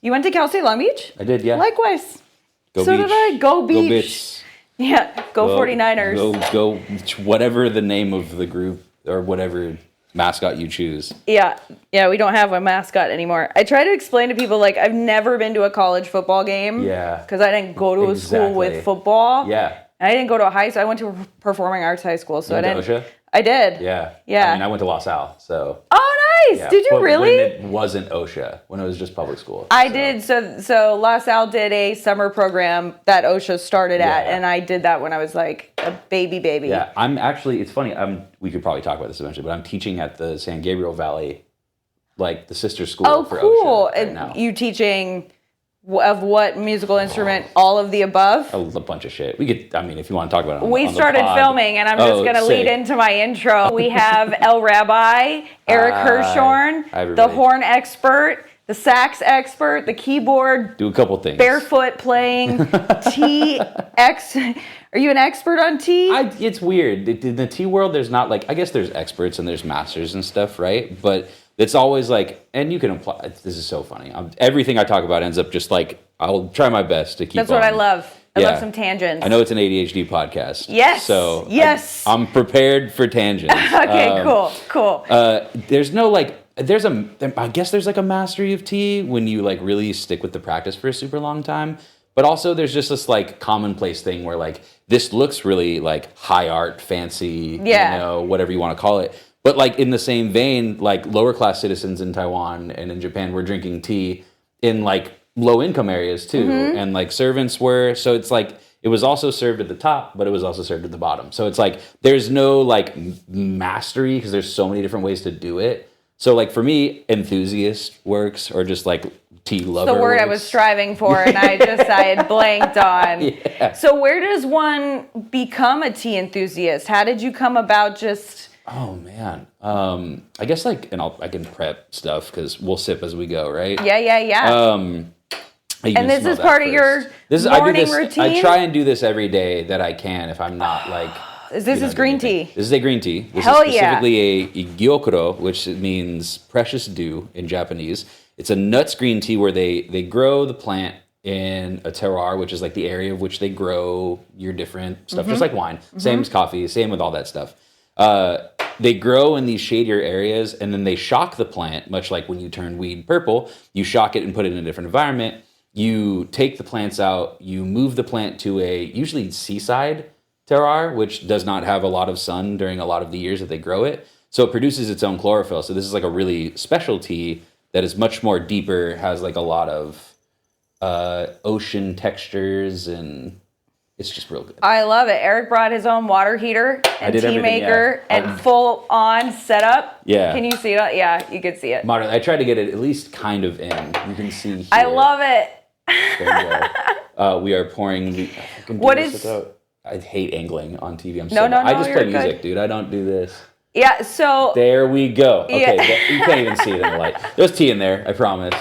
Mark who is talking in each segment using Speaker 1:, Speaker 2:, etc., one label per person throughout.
Speaker 1: You went to Cal State Long Beach?
Speaker 2: I did, yeah.
Speaker 1: Likewise.
Speaker 2: Go
Speaker 1: so
Speaker 2: Beach.
Speaker 1: did I. Go Beach.
Speaker 2: Go Bits.
Speaker 1: Yeah, go 49ers.
Speaker 2: Go, whatever the name of the group or whatever mascot you choose.
Speaker 1: Yeah, we don't have a mascot anymore. I try to explain to people, like, I've never been to a college football game.
Speaker 2: Yeah.
Speaker 1: Because I didn't go to a school with football.
Speaker 2: Yeah.
Speaker 1: And I didn't go to a high school. I went to a performing arts high school. So
Speaker 2: You went to OSHA?
Speaker 1: I did.
Speaker 2: Yeah.
Speaker 1: Yeah.
Speaker 2: I mean, I went to La Salle, so.
Speaker 1: Oh, nice.
Speaker 2: Yeah,
Speaker 1: Did you
Speaker 2: but
Speaker 1: really?
Speaker 2: When it wasn't OSHA, when it was just public school.
Speaker 1: I did. So La Salle did a summer program that OSHA started at, and I did that when I was like a baby.
Speaker 2: Yeah, I'm actually, it's funny, we could probably talk about this eventually, but I'm teaching at the San Gabriel Valley, like the sister school for
Speaker 1: cool.
Speaker 2: OSHA right now.
Speaker 1: You teaching of what musical instrument? All of the above?
Speaker 2: A bunch of shit. We could, I mean, if you want to talk about it
Speaker 1: We
Speaker 2: on
Speaker 1: started
Speaker 2: the pod.
Speaker 1: filming, and I'm just going to lead into my intro. We have Rabbi, Eric Hirschhorn, the horn expert, the sax expert, the keyboard.
Speaker 2: Do a couple things.
Speaker 1: Barefoot playing, T-X. Are you an expert on T?
Speaker 2: It's weird. In the T world, there's not like, I guess there's experts and there's masters and stuff, right? But it's always like, and you can apply, this is so funny. Everything I talk about ends up just like, I'll try my best to keep
Speaker 1: That's what I love. I love some tangents.
Speaker 2: I know it's an ADHD podcast.
Speaker 1: Yes.
Speaker 2: So
Speaker 1: yes.
Speaker 2: I'm prepared for tangents.
Speaker 1: Okay, cool.
Speaker 2: There's no like, I guess there's like a mastery of T when you like really stick with the practice for a super long time. But also there's just this like commonplace thing where like, this looks really like high art, fancy, whatever you want to call it. But like in the same vein, like lower class citizens in Taiwan and in Japan were drinking tea in like low income areas too. Mm-hmm. And like servants were, so it's like, it was also served at the top, but it was also served at the bottom. So it's like, there's no like mastery because there's so many different ways to do it. So like for me, enthusiast works or just like tea lover
Speaker 1: the word
Speaker 2: works.
Speaker 1: I was striving for and I had blanked on. Yeah. So where does one become a tea enthusiast? How did you come about just...
Speaker 2: Oh man, I guess like, and I can prep stuff because we'll sip as we go, right?
Speaker 1: Yeah. And this is part of your morning routine?
Speaker 2: I try and do this every day that I can if I'm not like...
Speaker 1: This is green tea.
Speaker 2: This is a green tea. This
Speaker 1: Hell
Speaker 2: is specifically a gyokuro, which means precious dew in Japanese. It's a nuts green tea where they grow the plant in a terroir, which is like the area of which they grow your different stuff, just like wine. Mm-hmm. Same as coffee, same with all that stuff. They grow in these shadier areas, and then they shock the plant, much like when you turn weed purple. You shock it and put it in a different environment. You take the plants out, you move the plant to a usually seaside terroir, which does not have a lot of sun during a lot of the years that they grow it. So it produces its own chlorophyll. So this is like a really special tea that is much more deeper, has like a lot of ocean textures, and it's just real good.
Speaker 1: I love it. Eric brought his own water heater and tea maker and full on setup.
Speaker 2: Yeah.
Speaker 1: Can you see it? Yeah, you can see it.
Speaker 2: Modern. I tried to get it at least kind of in. You can see here.
Speaker 1: I love it.
Speaker 2: There you go. We are pouring. I hate angling on TV. I just play music, dude. I don't do this.
Speaker 1: Yeah, so...
Speaker 2: There we go. Okay, you can't even see it in the light. There's tea in there, I promise.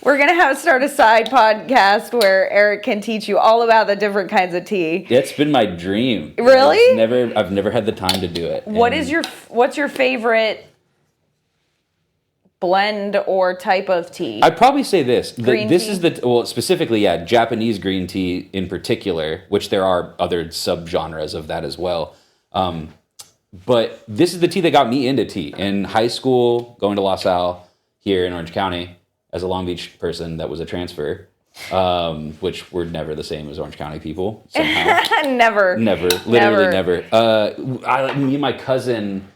Speaker 1: We're going to start a side podcast where Eric can teach you all about the different kinds of tea.
Speaker 2: It's been my dream.
Speaker 1: Really?
Speaker 2: I've never had the time to do it.
Speaker 1: What's your favorite blend or type of tea?
Speaker 2: I'd probably say this.
Speaker 1: Green tea?
Speaker 2: Specifically, Japanese green tea in particular, which there are other subgenres of that as well. But this is the tea that got me into tea. In high school, going to La Salle here in Orange County, as a Long Beach person that was a transfer, which were never the same as Orange County people somehow.
Speaker 1: Never.
Speaker 2: Literally never. Me and my cousin,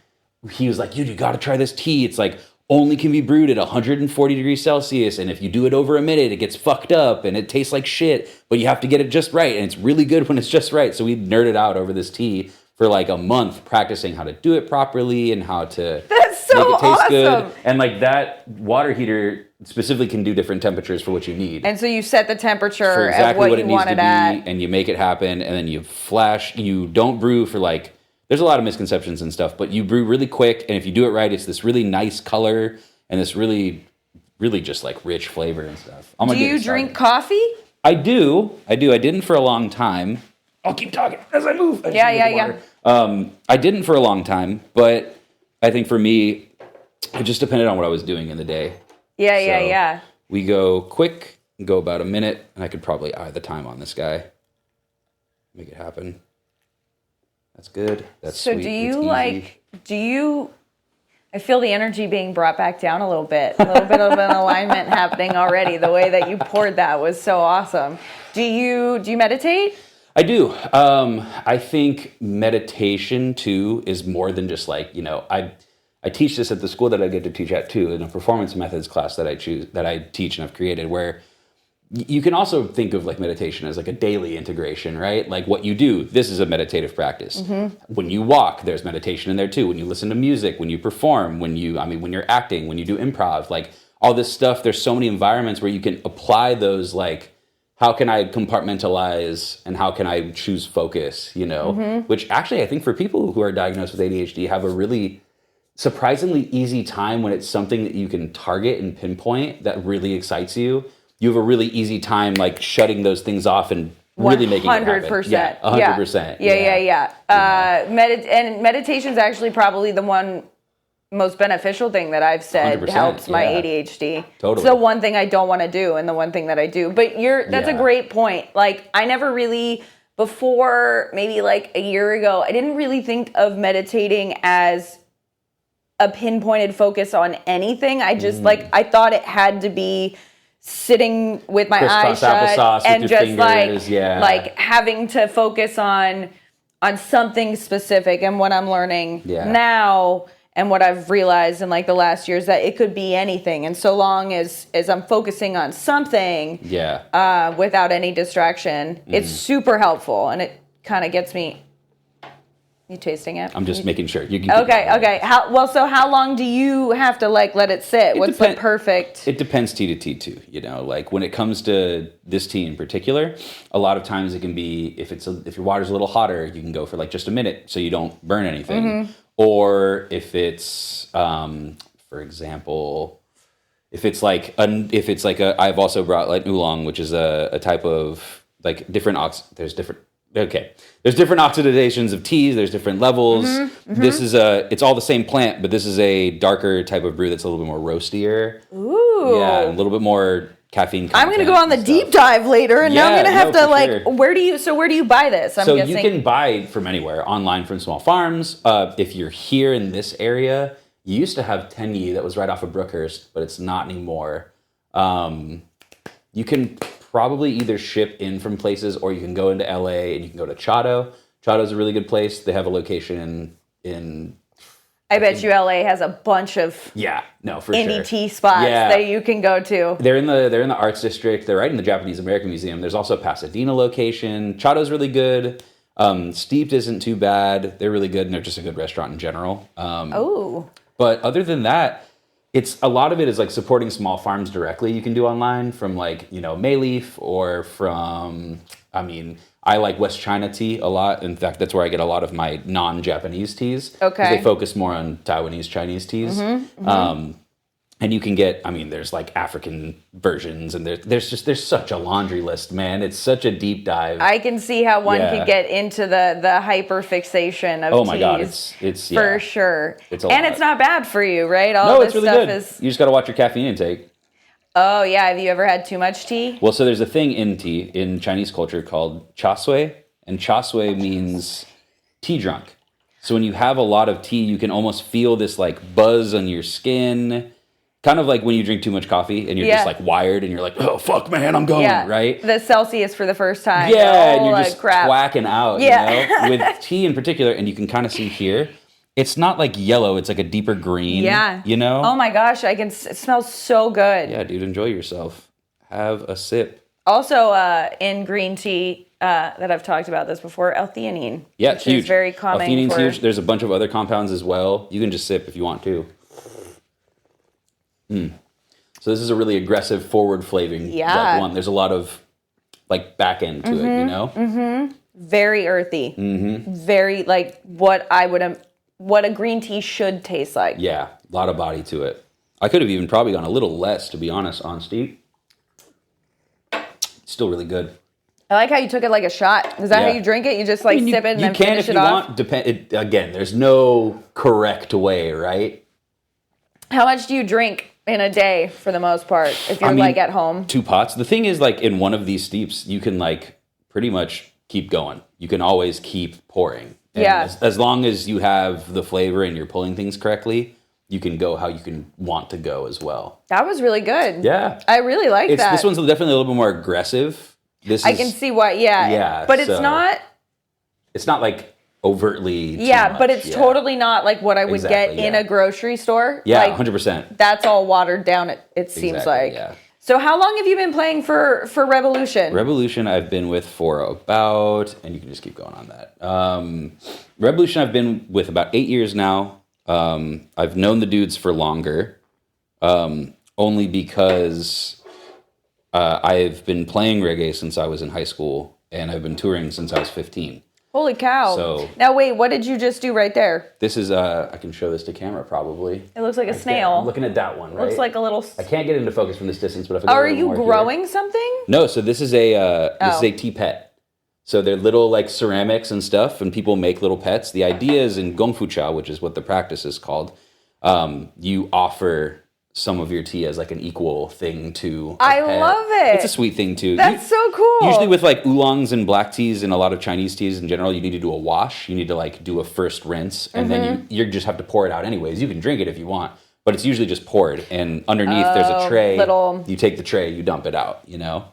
Speaker 2: he was like, you got to try this tea. It's like only can be brewed at 140 degrees Celsius. And if you do it over a minute, it gets fucked up and it tastes like shit, but you have to get it just right. And it's really good when it's just right. So we nerded out over this tea for like a month, practicing how to do it properly and how to make it taste good. And like that water heater specifically can do different temperatures for what you need.
Speaker 1: And so you set the temperature
Speaker 2: for exactly
Speaker 1: at what you want it at.
Speaker 2: And you make it happen, and then you flash. You don't brew for like, there's a lot of misconceptions and stuff, but you brew really quick, and if you do it right, it's this really nice color and this really, really just like rich flavor and stuff.
Speaker 1: Do you drink coffee?
Speaker 2: I do. I didn't for a long time. I'll keep talking as I move.
Speaker 1: Yeah.
Speaker 2: I didn't for a long time, but I think for me, it just depended on what I was doing in the day.
Speaker 1: Yeah.
Speaker 2: We go quick, go about a minute, and I could probably eye the time on this guy. Make it happen. That's good. That's
Speaker 1: so
Speaker 2: sweet.
Speaker 1: Do you I feel the energy being brought back down a little bit. A little bit of an alignment happening already. The way that you poured that was so awesome. Do you meditate?
Speaker 2: I do. I think meditation too is more than just like, I teach this at the school that I get to teach at too, in a performance methods class that I teach and I've created, where you can also think of like meditation as like a daily integration, right? Like what you do, this is a meditative practice. When you walk, there's meditation in there too. When you listen to music, when you perform, when you're acting, when you do improv, like all this stuff, there's so many environments where you can apply those, like, how can I compartmentalize and how can I choose focus, which actually I think for people who are diagnosed with ADHD have a really surprisingly easy time when it's something that you can target and pinpoint that really excites you. You have a really easy time like shutting those things off and really making it happen.
Speaker 1: 100%.
Speaker 2: Yeah, 100%.
Speaker 1: Yeah. And meditation is actually probably the one most beneficial thing that I've said helps my ADHD.
Speaker 2: Totally.
Speaker 1: It's the one thing I don't want to do and the one thing that I do. But that's a great point. Like I never really, before maybe like a year ago, I didn't really think of meditating as a pinpointed focus on anything. I just I thought it had to be sitting with my eyes shut and just fingers, like having to focus on something specific. And what I'm learning now and what I've realized in like the last year is that it could be anything. And so long as I'm focusing on something without any distraction, it's super helpful. And it kind of gets me. You tasting it?
Speaker 2: I'm just making sure. You can
Speaker 1: okay. How long do you have to like let it sit? What's the perfect?
Speaker 2: It depends tea to tea too. Like when it comes to this tea in particular, a lot of times it can be if your water's a little hotter, you can go for like just a minute so you don't burn anything. Or if it's, for example, if I've also brought like oolong, which is a type of like there's different oxidations of teas. There's different levels. This is it's all the same plant, but this is a darker type of brew that's a little bit more roastier.
Speaker 1: Ooh.
Speaker 2: Yeah, a little bit more caffeine content.
Speaker 1: I'm going to go on the deep dive later, and now I'm going to have to sure. Where do you buy this? I'm guessing.
Speaker 2: You can buy from anywhere, online from small farms. If you're here in this area, you used to have Tenyi that was right off of Brookhurst, but it's not anymore. You can probably either ship in from places or you can go into LA and you can go to Chado. Chado's a really good place. They have a location in
Speaker 1: I bet you LA has a bunch of
Speaker 2: for
Speaker 1: indie
Speaker 2: sure.
Speaker 1: tea spots that you can go to.
Speaker 2: They're in the arts district. They're right in the Japanese American Museum. There's also a Pasadena location. Chado's really good. Steeped isn't too bad. They're really good and they're just a good restaurant in general. But other than that, it's a lot of it is like supporting small farms directly. You can do online from like, Mayleaf or from, I like West China tea a lot. In fact, that's where I get a lot of my non-Japanese teas.
Speaker 1: Okay.
Speaker 2: They focus more on Taiwanese Chinese teas. And you can get, there's like African versions and there's such a laundry list, man. It's such a deep dive.
Speaker 1: I can see how one could get into the hyper fixation of teas.
Speaker 2: Oh my God, it's
Speaker 1: for sure.
Speaker 2: It's a
Speaker 1: and
Speaker 2: lot.
Speaker 1: It's not bad for you, right?
Speaker 2: It's really good. You just got to watch your caffeine intake.
Speaker 1: Oh yeah, have you ever had too much tea?
Speaker 2: Well, so there's a thing in tea, in Chinese culture called cha sui, and cha sui means tea drunk. So when you have a lot of tea, you can almost feel this like buzz on your skin. Kind of like when you drink too much coffee and you're just like wired and you're like, oh, fuck, man, I'm going, right?
Speaker 1: The Celsius for the first time.
Speaker 2: Yeah, and you're just quacking out, with tea in particular. And you can kind of see here, it's not like yellow, it's like a deeper green, Oh my gosh, it smells so good. Yeah, dude, enjoy yourself. Have a sip.
Speaker 1: Also, in green tea, that I've talked about this before, L-theanine.
Speaker 2: Yeah, it's huge.
Speaker 1: Is very calming.
Speaker 2: L-theanine's huge. There's a bunch of other compounds as well. You can just sip if you want to. So this is a really aggressive forward flavoring one. There's a lot of like back end to it,
Speaker 1: Very earthy. Very like what a green tea should taste like.
Speaker 2: Yeah, a lot of body to it. I could have even probably gone a little less, to be honest, on steep. It's still really good.
Speaker 1: I like how you took it like a shot. Is that how you drink it? You just sip it and then finish it off?
Speaker 2: Again, there's no correct way, right?
Speaker 1: How much do you drink in a day for the most part, if you're like at home?
Speaker 2: 2 pots. The thing is, like, in one of these steeps, you can like pretty much keep going. You can always keep pouring. And as long as you have the flavor and you're pulling things correctly, you can go how you can want to go as well.
Speaker 1: That was really good.
Speaker 2: Yeah.
Speaker 1: I really like that.
Speaker 2: This one's definitely a little bit more aggressive.
Speaker 1: I can see why, yeah. But it's not...
Speaker 2: It's not like overtly too
Speaker 1: much. But it's
Speaker 2: yeah.
Speaker 1: totally not like what I would get in a grocery store.
Speaker 2: Yeah,
Speaker 1: like,
Speaker 2: 100%.
Speaker 1: That's all watered down, it seems like.
Speaker 2: Yeah.
Speaker 1: So how long have you been playing for Rebelution?
Speaker 2: Rebelution I've been with for about, and you can just keep going on that. Rebelution I've been with about 8 years now. I've known the dudes for longer, only because I've been playing reggae since I was in high school, and I've been touring since I was 15.
Speaker 1: Holy cow.
Speaker 2: So,
Speaker 1: now wait, what did you just do right there?
Speaker 2: This is, I can show this to camera probably.
Speaker 1: It looks like a snail.
Speaker 2: I'm looking at that one, right?
Speaker 1: Looks like a little...
Speaker 2: I can't get into focus from this distance, but if I
Speaker 1: are you growing something?
Speaker 2: No, so this is a tea pet. So they're little like ceramics and stuff, and people make little pets. The idea is in Gong Fu Cha, which is what the practice is called, you offer some of your tea as like an equal thing to a
Speaker 1: I
Speaker 2: pet.
Speaker 1: love it.
Speaker 2: It's a sweet thing too.
Speaker 1: That's so cool.
Speaker 2: Usually with like oolongs and black teas and a lot of Chinese teas in general, you need to do a wash. You need to like do a first rinse, and then you just have to pour it out anyways. You can drink it if you want, but it's usually just poured, and underneath there's a tray. You take the tray, you dump it out, you know?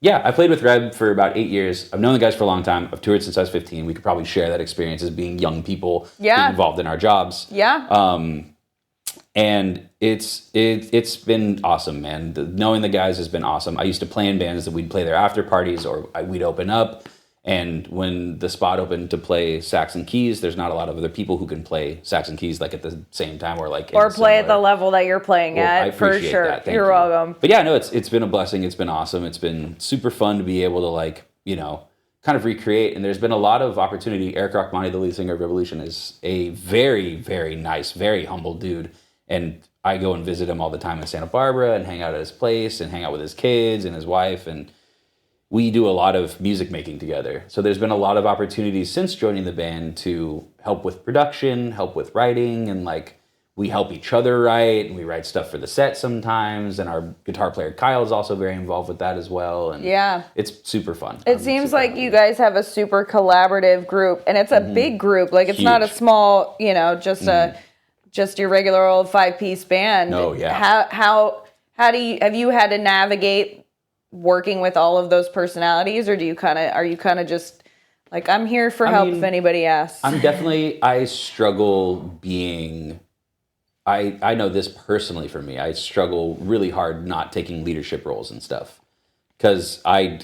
Speaker 2: Yeah, I played with Reb for about 8 years. I've known the guys for a long time. I've toured since I was 15. We could probably share that experience as being young people being involved in our jobs.
Speaker 1: Yeah.
Speaker 2: And it's been awesome, man. Knowing the guys has been awesome. I used to play in bands that we'd play their after parties, or we'd open up. And when the spot opened to play sax and keys, there's not a lot of other people who can play sax and keys like at the same time, or like
Speaker 1: play at the level that you're playing at. For sure.
Speaker 2: That.
Speaker 1: You're welcome.
Speaker 2: But yeah, no, it's been a blessing. It's been awesome. It's been super fun to be able to like, you know, kind of recreate. And there's been a lot of opportunity. Eric Hirschhorn, the lead singer of Rebelution, is a very, very nice, very humble dude. And I go and visit him all the time in Santa Barbara and hang out at his place and hang out with his kids and his wife. And we do a lot of music making together. So there's been a lot of opportunities since joining the band to help with production, help with writing, and like we help each other write, and we write stuff for the set sometimes. And our guitar player Kyle is also very involved with that as well. And yeah, it's super fun.
Speaker 1: It seems like you guys have a super collaborative group, and it's a big group. Like it's
Speaker 2: Huge.
Speaker 1: Not a small, you know, just your regular old 5-piece band.
Speaker 2: Oh yeah.
Speaker 1: How have you had to navigate working with all of those personalities, or are you kind of just like, I'm here for help if anybody asks?
Speaker 2: I struggle being, I know this personally for me, I struggle really hard not taking leadership roles and stuff. Cause I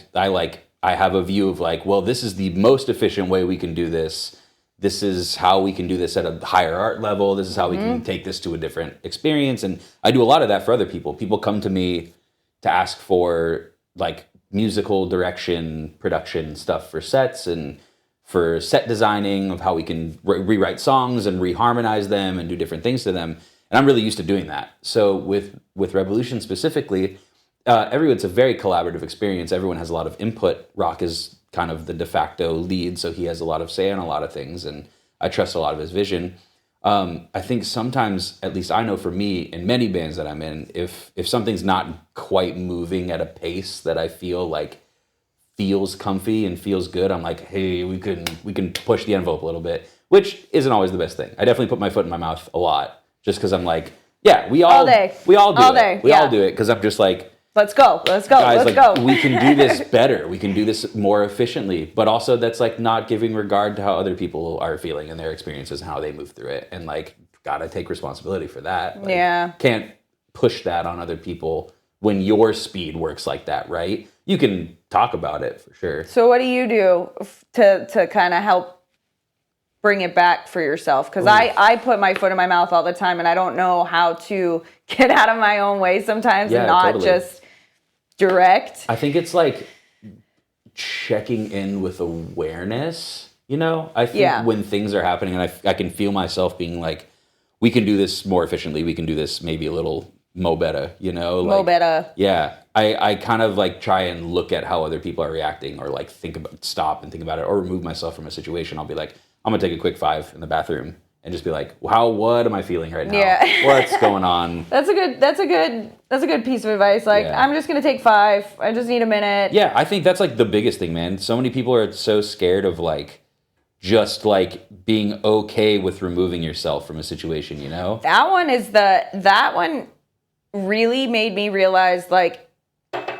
Speaker 2: have a view of like, well, this is the most efficient way we can do this. This is how we can do this at a higher art level. This is how we can take this to a different experience. And I do a lot of that for other people. People come to me to ask for like musical direction, production stuff for sets and for set designing of how we can rewrite songs and reharmonize them and do different things to them. And I'm really used to doing that. So with Rebelution specifically, it's a very collaborative experience. Everyone has a lot of input. Rock is kind of the de facto lead, so he has a lot of say on a lot of things, and I trust a lot of his vision. I think sometimes, at least I know for me, in many bands that I'm in, if something's not quite moving at a pace that I feel like feels comfy and feels good, I'm like, hey, we can push the envelope a little bit, which isn't always the best thing. I definitely put my foot in my mouth a lot, just because I'm like, yeah, we all do it. We all do it, because I'm just like,
Speaker 1: Let's go.
Speaker 2: Guys, go. We can do this better. We can do this more efficiently. But also that's like not giving regard to how other people are feeling and their experiences and how they move through it. And like, gotta take responsibility for that. Like, can't push that on other people when your speed works like that, right? You can talk about it for sure.
Speaker 1: So what do you do to kind of help bring it back for yourself? Because I put my foot in my mouth all the time, and I don't know how to get out of my own way sometimes and not just direct.
Speaker 2: I think it's like checking in with awareness, you know? I think when things are happening and I can feel myself being like, we can do this more efficiently. We can do this maybe a little better, you know? Like,
Speaker 1: better.
Speaker 2: Yeah. I kind of like try and look at how other people are reacting, or like stop and think about it, or remove myself from a situation. I'll be like, I'm going to take a quick 5 in the bathroom and just be like, wow, what am I feeling right now?
Speaker 1: Yeah.
Speaker 2: What's going on?
Speaker 1: That's a good piece of advice. Like, I'm just going to take 5. I just need a minute.
Speaker 2: Yeah, I think that's like the biggest thing, man. So many people are so scared of like just like being okay with removing yourself from a situation, you know?
Speaker 1: That one really made me realize, like,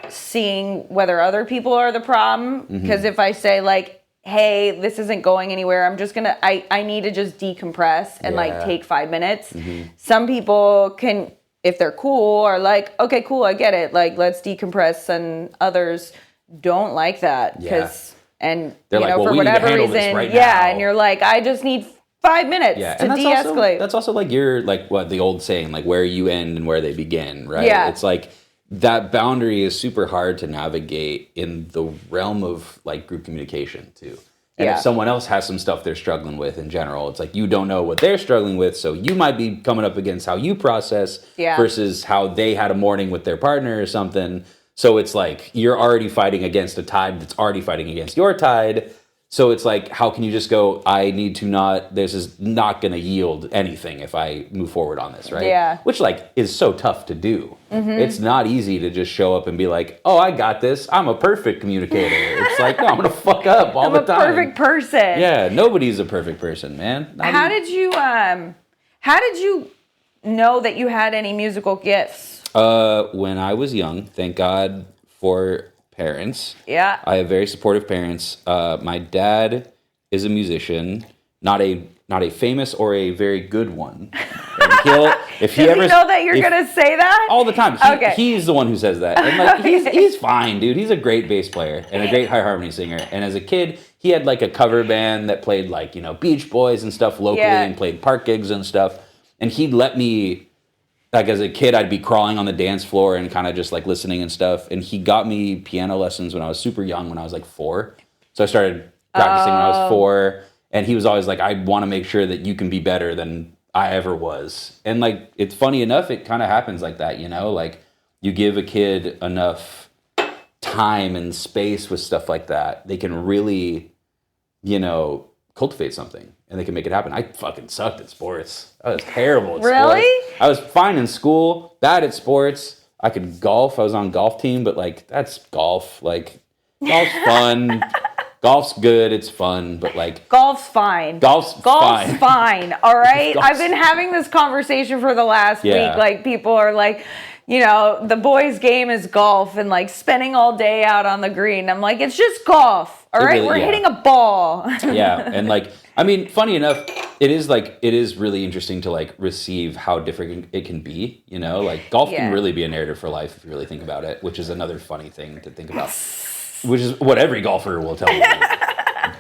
Speaker 1: seeing whether other people are the problem. Because if I say, like, hey, this isn't going anywhere, I'm just gonna, I need to just decompress and like take 5 minutes. Some people can, if they're cool, are like, okay, cool, I get it, like, let's decompress, and others don't like that because and
Speaker 2: they're
Speaker 1: you know,
Speaker 2: like, well,
Speaker 1: for
Speaker 2: we need to
Speaker 1: whatever
Speaker 2: handle
Speaker 1: reason,
Speaker 2: this right now.
Speaker 1: and you're like, I just need 5 minutes to de-escalate.
Speaker 2: That's also like your, like, what the old saying, like, where you end and where they begin, right?
Speaker 1: Yeah.
Speaker 2: It's like that boundary is super hard to navigate in the realm of like group communication too. And if someone else has some stuff they're struggling with in general, it's like you don't know what they're struggling with, so you might be coming up against how you process versus how they had a morning with their partner or something. So it's like you're already fighting against a tide that's already fighting against your tide. So it's like, how can you just go, I need to not, this is not going to yield anything if I move forward on this, right?
Speaker 1: Yeah.
Speaker 2: Which, like, is so tough to do. It's not easy to just show up and be like, oh, I got this. I'm a perfect communicator. It's like, no, I'm going to fuck up all the time.
Speaker 1: I'm a perfect person.
Speaker 2: Yeah, nobody's a perfect person, man.
Speaker 1: How did you know that you had any musical gifts?
Speaker 2: When I was young, thank God for parents. Yeah. I have very supportive parents. My dad is a musician, not a famous or a very good one. Does he know that you're gonna say that? All the time. He's the one who says that. And like he's fine, dude. He's a great bass player and a great high harmony singer. And as a kid, he had like a cover band that played like, you know, Beach Boys and stuff locally and played park gigs and stuff. And he'd let me, like, as a kid, I'd be crawling on the dance floor and kind of just like listening and stuff. And he got me piano lessons when I was super young, when I was like 4. So I started practicing when I was 4. And he was always like, I want to make sure that you can be better than I ever was. And like, it's funny enough, it kind of happens like that, you know? Like, you give a kid enough time and space with stuff like that, they can really, you know, cultivate something. And they can make it happen. I fucking sucked at sports. I was terrible at sports. Really? I was fine in school, bad at sports. I could golf. I was on golf team, but like, that's golf. Like, golf's fun. Golf's good. It's fun, but like...
Speaker 1: Golf's fine. Golf's fine. All right? I've been having this conversation for the last week. Like, people are like, you know, the boys' game is golf and like spending all day out on the green. I'm like, it's just golf. All right? Really, we're hitting a ball.
Speaker 2: Yeah. And like, I mean, funny enough, it is really interesting to like receive how different it can be, you know? Like, golf can really be a narrative for life if you really think about it, which is another funny thing to think about. Which is what every golfer will tell you.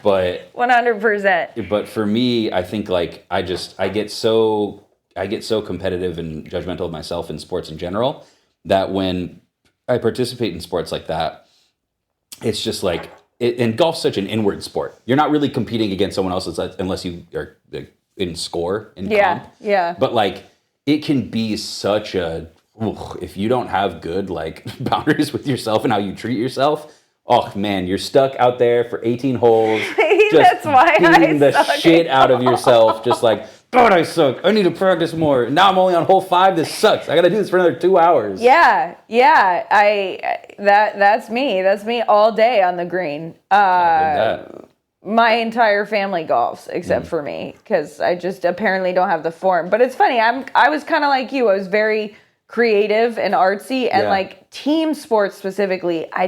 Speaker 2: But
Speaker 1: 100%.
Speaker 2: But for me, I think like I get so competitive and judgmental of myself in sports in general that when I participate in sports like that, it's just like and golf's such an inward sport. You're not really competing against someone else unless you are in score in comp. Yeah. But like it can be such a if you don't have good like boundaries with yourself and how you treat yourself. Oh man, you're stuck out there for 18 holes, just beating the shit out of yourself, just like, God, I suck. I need to practice more. Now I'm only on hole 5. This sucks. I got to do this for another 2 hours.
Speaker 1: Yeah. That's me. That's me all day on the green. My entire family golfs except for me because I just apparently don't have the form. But it's funny. I was kind of like you. I was very creative and artsy and like team sports specifically. I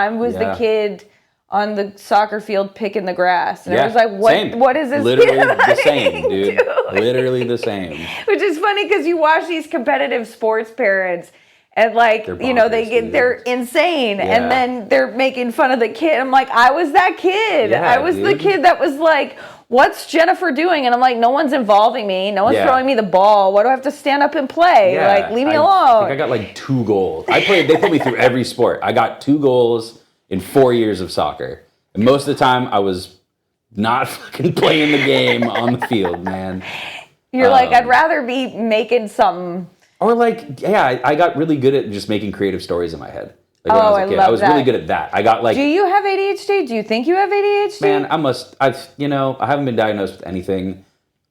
Speaker 1: was the kid on the soccer field picking the grass. And I was like, what is this?
Speaker 2: Literally the same, dude. Literally the same.
Speaker 1: Which is funny because you watch these competitive sports parents and like, you know, they're insane and then they're making fun of the kid. I'm like, I was that kid. I was the kid that was like, what's Jennifer doing? And I'm like, no one's involving me. No one's throwing me the ball. Why do I have to stand up and play? Yeah. Like, leave me alone.
Speaker 2: I think I got like 2 goals. They put me through every sport. I got 2 goals in 4 years of soccer. And most of the time I was not fucking playing the game on the field, man.
Speaker 1: You're like, I'd rather be making something.
Speaker 2: Or like, I got really good at just making creative stories in my head. Like when I was a kid. I was really good at that. I got like...
Speaker 1: Do you have ADHD? Do you think you have ADHD?
Speaker 2: Man, I haven't been diagnosed with anything.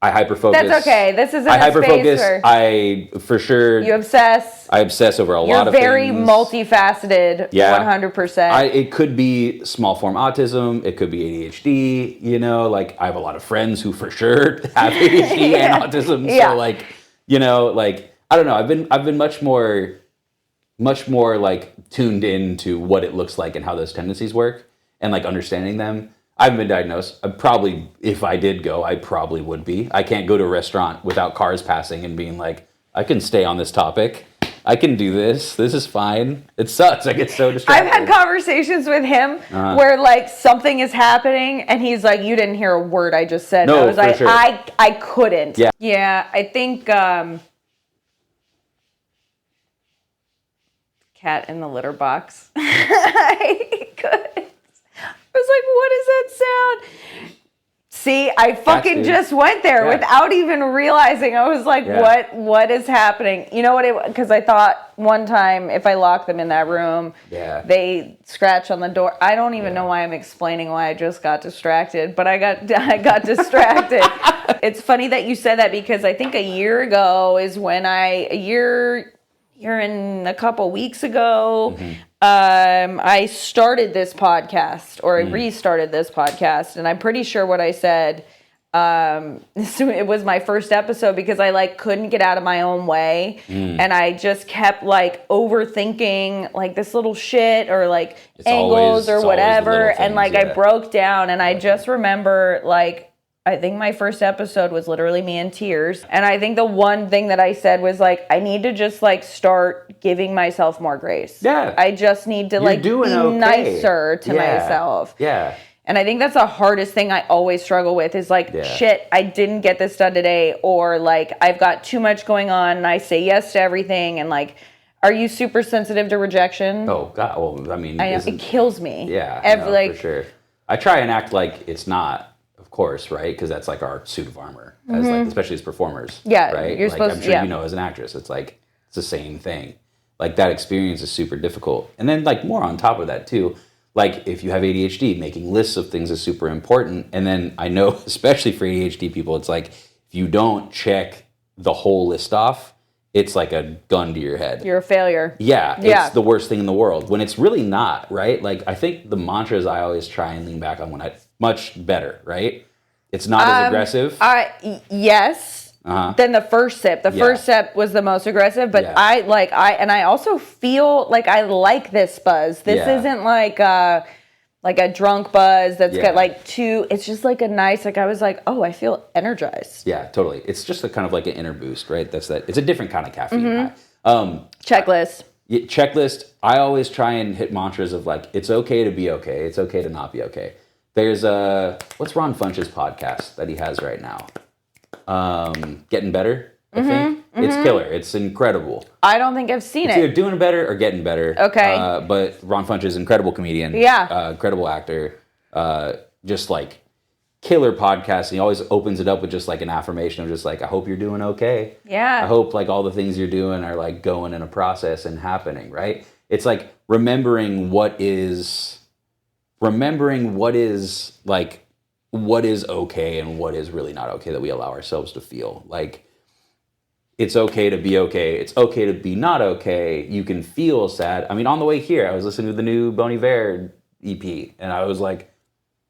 Speaker 2: I hyperfocus.
Speaker 1: That's okay. This isn't
Speaker 2: I
Speaker 1: a space
Speaker 2: hyperfocus.
Speaker 1: where
Speaker 2: I for sure.
Speaker 1: you obsess.
Speaker 2: I obsess over a lot of
Speaker 1: You're very
Speaker 2: things.
Speaker 1: multifaceted.
Speaker 2: Yeah.
Speaker 1: 100%.
Speaker 2: It could be small form autism. It could be ADHD. You know, like I have a lot of friends who for sure have ADHD and autism.
Speaker 1: Yeah.
Speaker 2: So like, you know, like I don't know. I've been much more like tuned into what it looks like and how those tendencies work and like understanding them. I haven't been diagnosed. I probably, if I did go, I probably would be. I can't go to a restaurant without cars passing and being like, I can stay on this topic. I can do this. This is fine. It sucks. I get so distracted.
Speaker 1: I've had conversations with him where like something is happening and he's like, you didn't hear a word I just said.
Speaker 2: No,
Speaker 1: I was like,
Speaker 2: sure.
Speaker 1: I couldn't.
Speaker 2: Yeah.
Speaker 1: Yeah, I think cat in the litter box. I couldn't. I was like, what does that sound? See, I fucking just went there without even realizing. I was like, what is happening? You know what? Because I thought one time if I locked them in that room, they scratch on the door. I don't even know why I'm explaining why I just got distracted, but I got distracted. It's funny that you said that because I think a year ago is when a year and a couple weeks ago, I started this podcast, or I restarted this podcast, and I'm pretty sure what I said, it was my first episode because I like couldn't get out of my own way, and I just kept like overthinking like this little shit or like angles or whatever, and like I broke down, and I just remember like, I think my first episode was literally me in tears. And I think the one thing that I said was like, I need to just like start giving myself more grace.
Speaker 2: Yeah.
Speaker 1: I just need to like be nicer to myself.
Speaker 2: Yeah.
Speaker 1: And I think that's the hardest thing I always struggle with is like, shit, I didn't get this done today. Or like, I've got too much going on and I say yes to everything. And like, are you super sensitive to rejection?
Speaker 2: Oh, God. Well, I mean,
Speaker 1: it kills me.
Speaker 2: Yeah. For sure. I try and act like it's not. Of course, right? Because that's like our suit of armor, as like especially as performers.
Speaker 1: Yeah,
Speaker 2: right.
Speaker 1: You're
Speaker 2: like,
Speaker 1: supposed.
Speaker 2: I'm sure you know as an actress, it's like it's the same thing. Like that experience is super difficult, and then like more on top of that too. Like if you have ADHD, making lists of things is super important. And then I know, especially for ADHD people, it's like if you don't check the whole list off, it's like a gun to your head.
Speaker 1: You're a failure.
Speaker 2: Yeah, it's the worst thing in the world when it's really not, right? Like I think the mantras I always try and lean back on when I much better, right? It's not as aggressive.
Speaker 1: Yes. Then the first sip. The first sip was the most aggressive, but I also feel like I like this buzz. This isn't like a drunk buzz that's got like too, it's just like a nice, like I was like, oh, I feel energized.
Speaker 2: Yeah, totally. It's just a kind of like an inner boost, right? It's a different kind of caffeine high.
Speaker 1: Checklist.
Speaker 2: Checklist. I always try and hit mantras of like, it's okay to be okay. It's okay to not be okay. There's what's Ron Funch's podcast that he has right now? Getting Better, I think. It's killer. It's incredible.
Speaker 1: I don't think I've seen it.
Speaker 2: It's either doing better or getting better.
Speaker 1: Okay.
Speaker 2: But Ron Funch is an incredible comedian.
Speaker 1: Yeah.
Speaker 2: Incredible actor. Just like killer podcast. And he always opens it up with just like an affirmation of just like, I hope you're doing okay.
Speaker 1: Yeah.
Speaker 2: I hope like all the things you're doing are like going in a process and happening, right? It's like remembering what is like, what is okay and what is really not okay that we allow ourselves to feel. Like, it's okay to be okay. It's okay to be not okay. You can feel sad. I mean, on the way here, I was listening to the new Bon Iver EP, and I was like,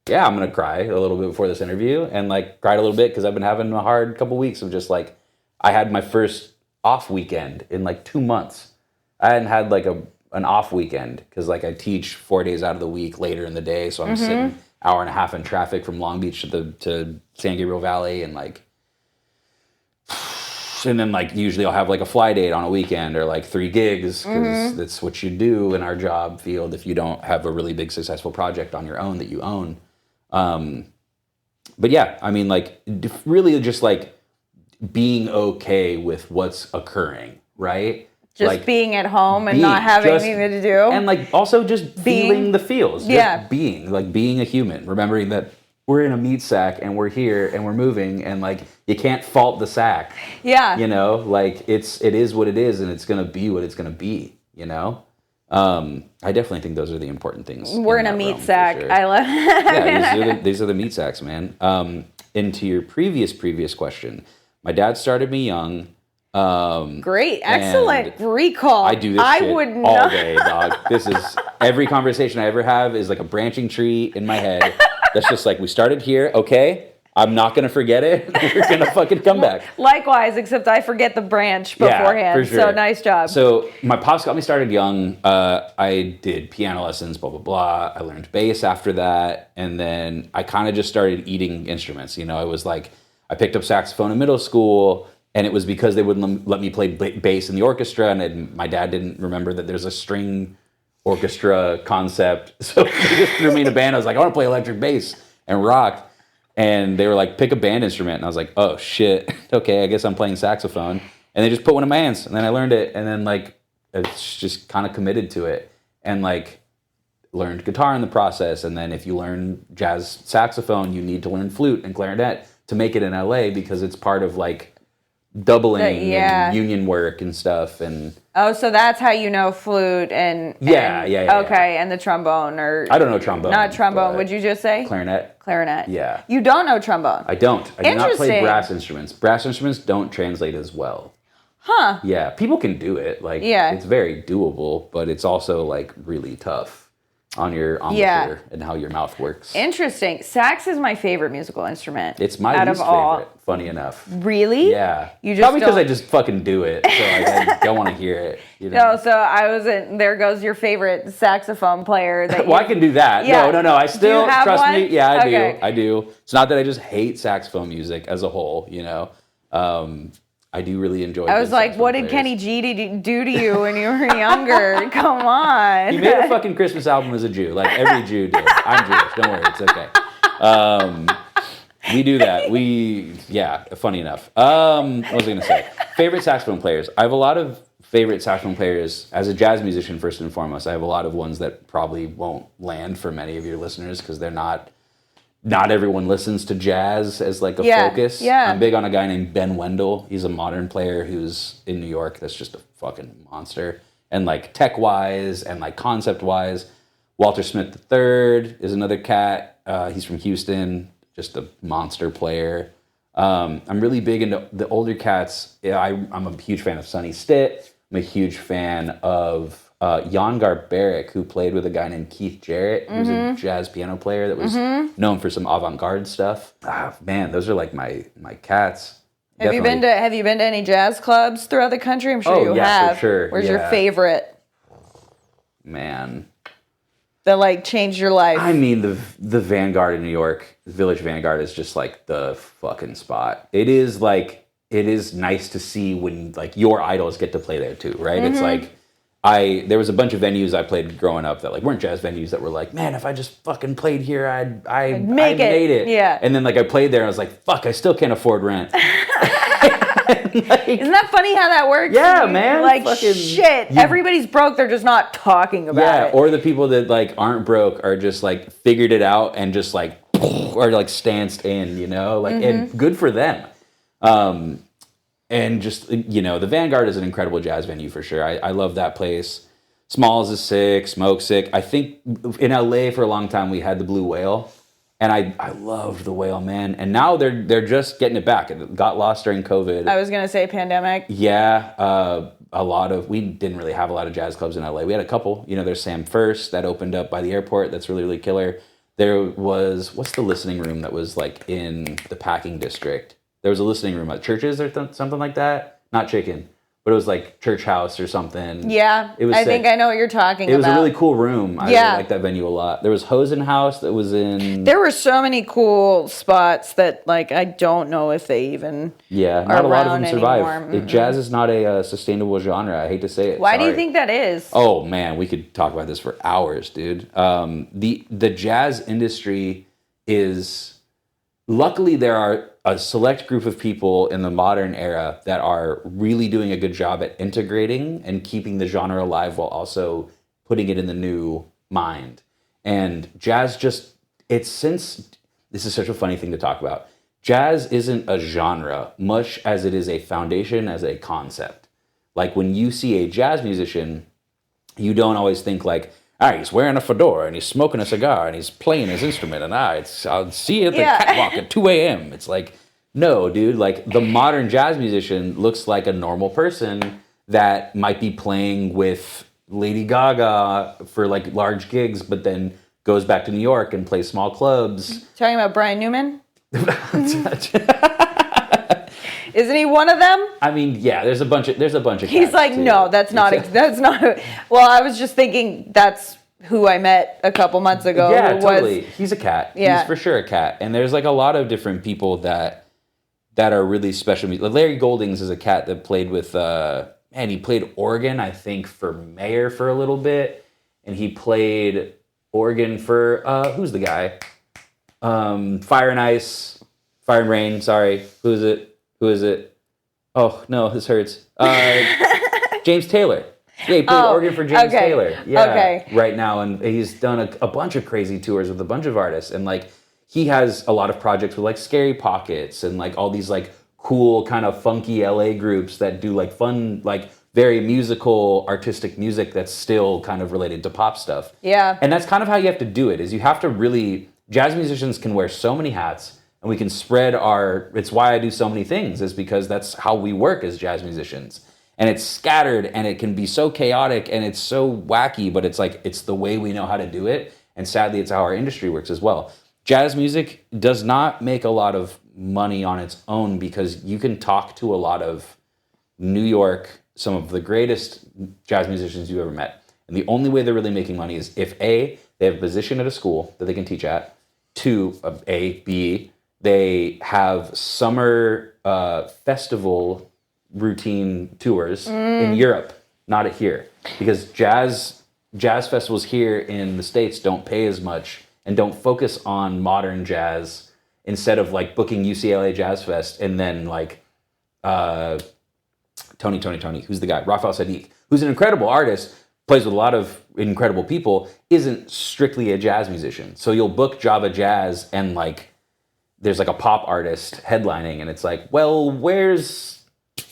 Speaker 2: yeah, I'm going to cry a little bit before this interview, and like cried a little bit because I've been having a hard couple weeks of just like, I had my first off weekend in like 2 months. I hadn't had like an off weekend because like I teach 4 days out of the week later in the day, so I'm sitting hour and a half in traffic from Long Beach to San Gabriel Valley, and then like usually I'll have like a fly date on a weekend or like 3 gigs because that's what you do in our job field if you don't have a really big successful project on your own that you own. But yeah, I mean like really just like being okay with what's occurring, right?
Speaker 1: Just like being at home and not having anything to do.
Speaker 2: And like also just feeling the feels. Just being a human. Remembering that we're in a meat sack and we're here and we're moving and like you can't fault the sack. Yeah. You know, like it is what it is and it's gonna be what it's gonna be, you know? I definitely think those are the important things.
Speaker 1: We're in a
Speaker 2: that
Speaker 1: meat
Speaker 2: realm, for
Speaker 1: sack.
Speaker 2: sure.
Speaker 1: I love
Speaker 2: Yeah, these are the meat sacks, man. Into your previous question, my dad started me young.
Speaker 1: Great, excellent recall.
Speaker 2: I do this shit
Speaker 1: would
Speaker 2: all
Speaker 1: not.
Speaker 2: day, dog. This is every conversation I ever have is like a branching tree in my head. That's just like, we started here, okay? I'm not gonna forget it. We're gonna fucking come back.
Speaker 1: Likewise, except I forget the branch beforehand.
Speaker 2: Yeah, for sure.
Speaker 1: So nice job.
Speaker 2: So my pops got me started young. I did piano lessons, blah, blah, blah. I learned bass after that. And then I kind of just started eating instruments. You know, I was like, I picked up saxophone in middle school, and it was because they wouldn't let me play bass in the orchestra. And my dad didn't remember that there's a string orchestra concept. So they just threw me in a band. I was like, I want to play electric bass and rock. And they were like, pick a band instrument. And I was like, oh, shit. Okay, I guess I'm playing saxophone. And they just put one in my hands. And then I learned it. And then, like, it's just kind of committed to it. And, like, learned guitar in the process. And then if you learn jazz saxophone, you need to learn flute and clarinet to make it in LA because it's part of, like, doubling and union work and stuff. And
Speaker 1: oh, so that's how you know flute and
Speaker 2: yeah.
Speaker 1: Okay, and the trombone or
Speaker 2: I don't know trombone.
Speaker 1: Not trombone. Would you just say
Speaker 2: clarinet?
Speaker 1: Clarinet.
Speaker 2: Yeah.
Speaker 1: You don't know trombone.
Speaker 2: I don't. I do not play
Speaker 1: Interesting.
Speaker 2: brass instruments. Brass instruments don't translate as well.
Speaker 1: Huh.
Speaker 2: Yeah, people can do it. Like, it's very doable, but it's also like really tough on your embouchure and how your mouth works.
Speaker 1: Interesting. Sax is my favorite musical instrument.
Speaker 2: It's my least favorite, funny enough.
Speaker 1: Really?
Speaker 2: Yeah.
Speaker 1: You just
Speaker 2: probably because I just fucking do it, so I don't want to hear it. You know?
Speaker 1: No, so I was in. There goes your favorite saxophone player. That
Speaker 2: well, I can do that.
Speaker 1: Yeah.
Speaker 2: No. I still trust
Speaker 1: one?
Speaker 2: me. Yeah, I
Speaker 1: Okay.
Speaker 2: do. I do. It's not that I just hate saxophone music as a whole. You know. I do really enjoy.
Speaker 1: I was like, what did Kenny G do to you when you were younger? Come on.
Speaker 2: He made a fucking Christmas album as a Jew, like every Jew did. I'm Jewish. Don't worry, it's okay. We do that. Funny enough. What was I gonna say? Favorite saxophone players. I have a lot of favorite saxophone players as a jazz musician. First and foremost, I have a lot of ones that probably won't land for many of your listeners because they're not. Not everyone listens to jazz as like a focus.
Speaker 1: Yeah.
Speaker 2: I'm big on a guy named Ben Wendell. He's a modern player who's in New York. That's just a fucking monster. And like tech-wise and like concept-wise. Walter Smith III is another cat. He's from Houston. Just a monster player. I'm really big into the older cats. I'm a huge fan of Sonny Stitt. I'm a huge fan of Jan Garbarek, who played with a guy named Keith Jarrett, who's a jazz piano player that was known for some avant-garde stuff. Man, those are like my cats.
Speaker 1: Have you been to any jazz clubs throughout the country? I'm sure you have.
Speaker 2: For sure.
Speaker 1: Where's your favorite?
Speaker 2: Man.
Speaker 1: That like changed your life.
Speaker 2: I mean, the Vanguard in New York, the Village Vanguard is just like the fucking spot. It is nice to see when like your idols get to play there too, right? It's like there was a bunch of venues I played growing up that like weren't jazz venues that were like, man, if I just fucking played here, I'd made it.
Speaker 1: Yeah.
Speaker 2: And then like I played there and I was like, fuck, I still can't afford rent.
Speaker 1: Like, isn't that funny how that works?
Speaker 2: Yeah, man.
Speaker 1: Like shit, everybody's broke. They're just not talking about it.
Speaker 2: Or the people that like aren't broke are just like figured it out and just like or like stanced in, you know, like and good for them. And just, you know, the Vanguard is an incredible jazz venue for sure. I love that place. Smalls is sick, Smoke's sick. I think in LA for a long time we had the Blue Whale, and I loved the Whale, man. And now they're just getting it back. It got lost during COVID.
Speaker 1: I was gonna say pandemic.
Speaker 2: Yeah, we didn't really have a lot of jazz clubs in LA. We had a couple. You know, there's Sam First that opened up by the airport. That's really, really killer. There was, what's the listening room that was like in the packing district? There was a listening room at churches or something like that. Not Chicken, but it was like Church House or something.
Speaker 1: Yeah,
Speaker 2: it was
Speaker 1: I
Speaker 2: sick.
Speaker 1: think I know what you're talking about.
Speaker 2: It was a really cool room. I really liked that venue a lot. There was Hosen House that was in...
Speaker 1: There were so many cool spots that like I don't know if they even
Speaker 2: not a lot of them survive.
Speaker 1: Anymore.
Speaker 2: Jazz is not a sustainable genre. I hate to say it.
Speaker 1: Why do you think that is?
Speaker 2: Oh man, we could talk about this for hours, dude. The jazz industry is... Luckily, there are a select group of people in the modern era that are really doing a good job at integrating and keeping the genre alive while also putting it in the new mind. And jazz this is such a funny thing to talk about. Jazz isn't a genre much as it is a foundation, as a concept. Like when you see a jazz musician, you don't always think like, he's wearing a fedora and he's smoking a cigar and he's playing his instrument and I'll see you at the catwalk at 2 a.m. It's like, no, dude, like the modern jazz musician looks like a normal person that might be playing with Lady Gaga for like large gigs, but then goes back to New York and plays small clubs.
Speaker 1: Talking about Brian Newman? Isn't he one of them?
Speaker 2: I mean, yeah, there's a bunch of
Speaker 1: He's like, too. No, that's not. Well, I was just thinking that's who I met a couple months ago.
Speaker 2: Yeah, totally. He's a cat.
Speaker 1: Yeah.
Speaker 2: He's for sure a cat. And there's like a lot of different people that are really special. Larry Goldings is a cat that played with, he played organ, I think, for Mayer for a little bit. And he played organ for, who's the guy? Fire and Rain, sorry. Who is it? Oh, no, this hurts. James Taylor. Yeah, he played organ for James Taylor. Yeah, right now. And he's done a bunch of crazy tours with a bunch of artists. And, like, he has a lot of projects with, like, Scary Pockets and, like, all these, like, cool kind of funky LA groups that do, like, fun, like, very musical, artistic music that's still kind of related to pop stuff.
Speaker 1: Yeah.
Speaker 2: And that's kind of how you have to do it, is you have to really... Jazz musicians can wear so many hats, and we can spread it's why I do so many things, is because that's how we work as jazz musicians. And it's scattered, and it can be so chaotic, and it's so wacky, but it's like, it's the way we know how to do it. And sadly, it's how our industry works as well. Jazz music does not make a lot of money on its own, because you can talk to a lot of New York, some of the greatest jazz musicians you've ever met. And the only way they're really making money is if A, they have a position at a school that they can teach at, B, they have summer festival routine tours in Europe, not at here. Because jazz festivals here in the States don't pay as much and don't focus on modern jazz, instead of like booking UCLA Jazz Fest and then like Tony, who's the guy? Raphael Sadiq, who's an incredible artist, plays with a lot of incredible people, isn't strictly a jazz musician. So you'll book Java Jazz and like there's like a pop artist headlining and it's like, well, what's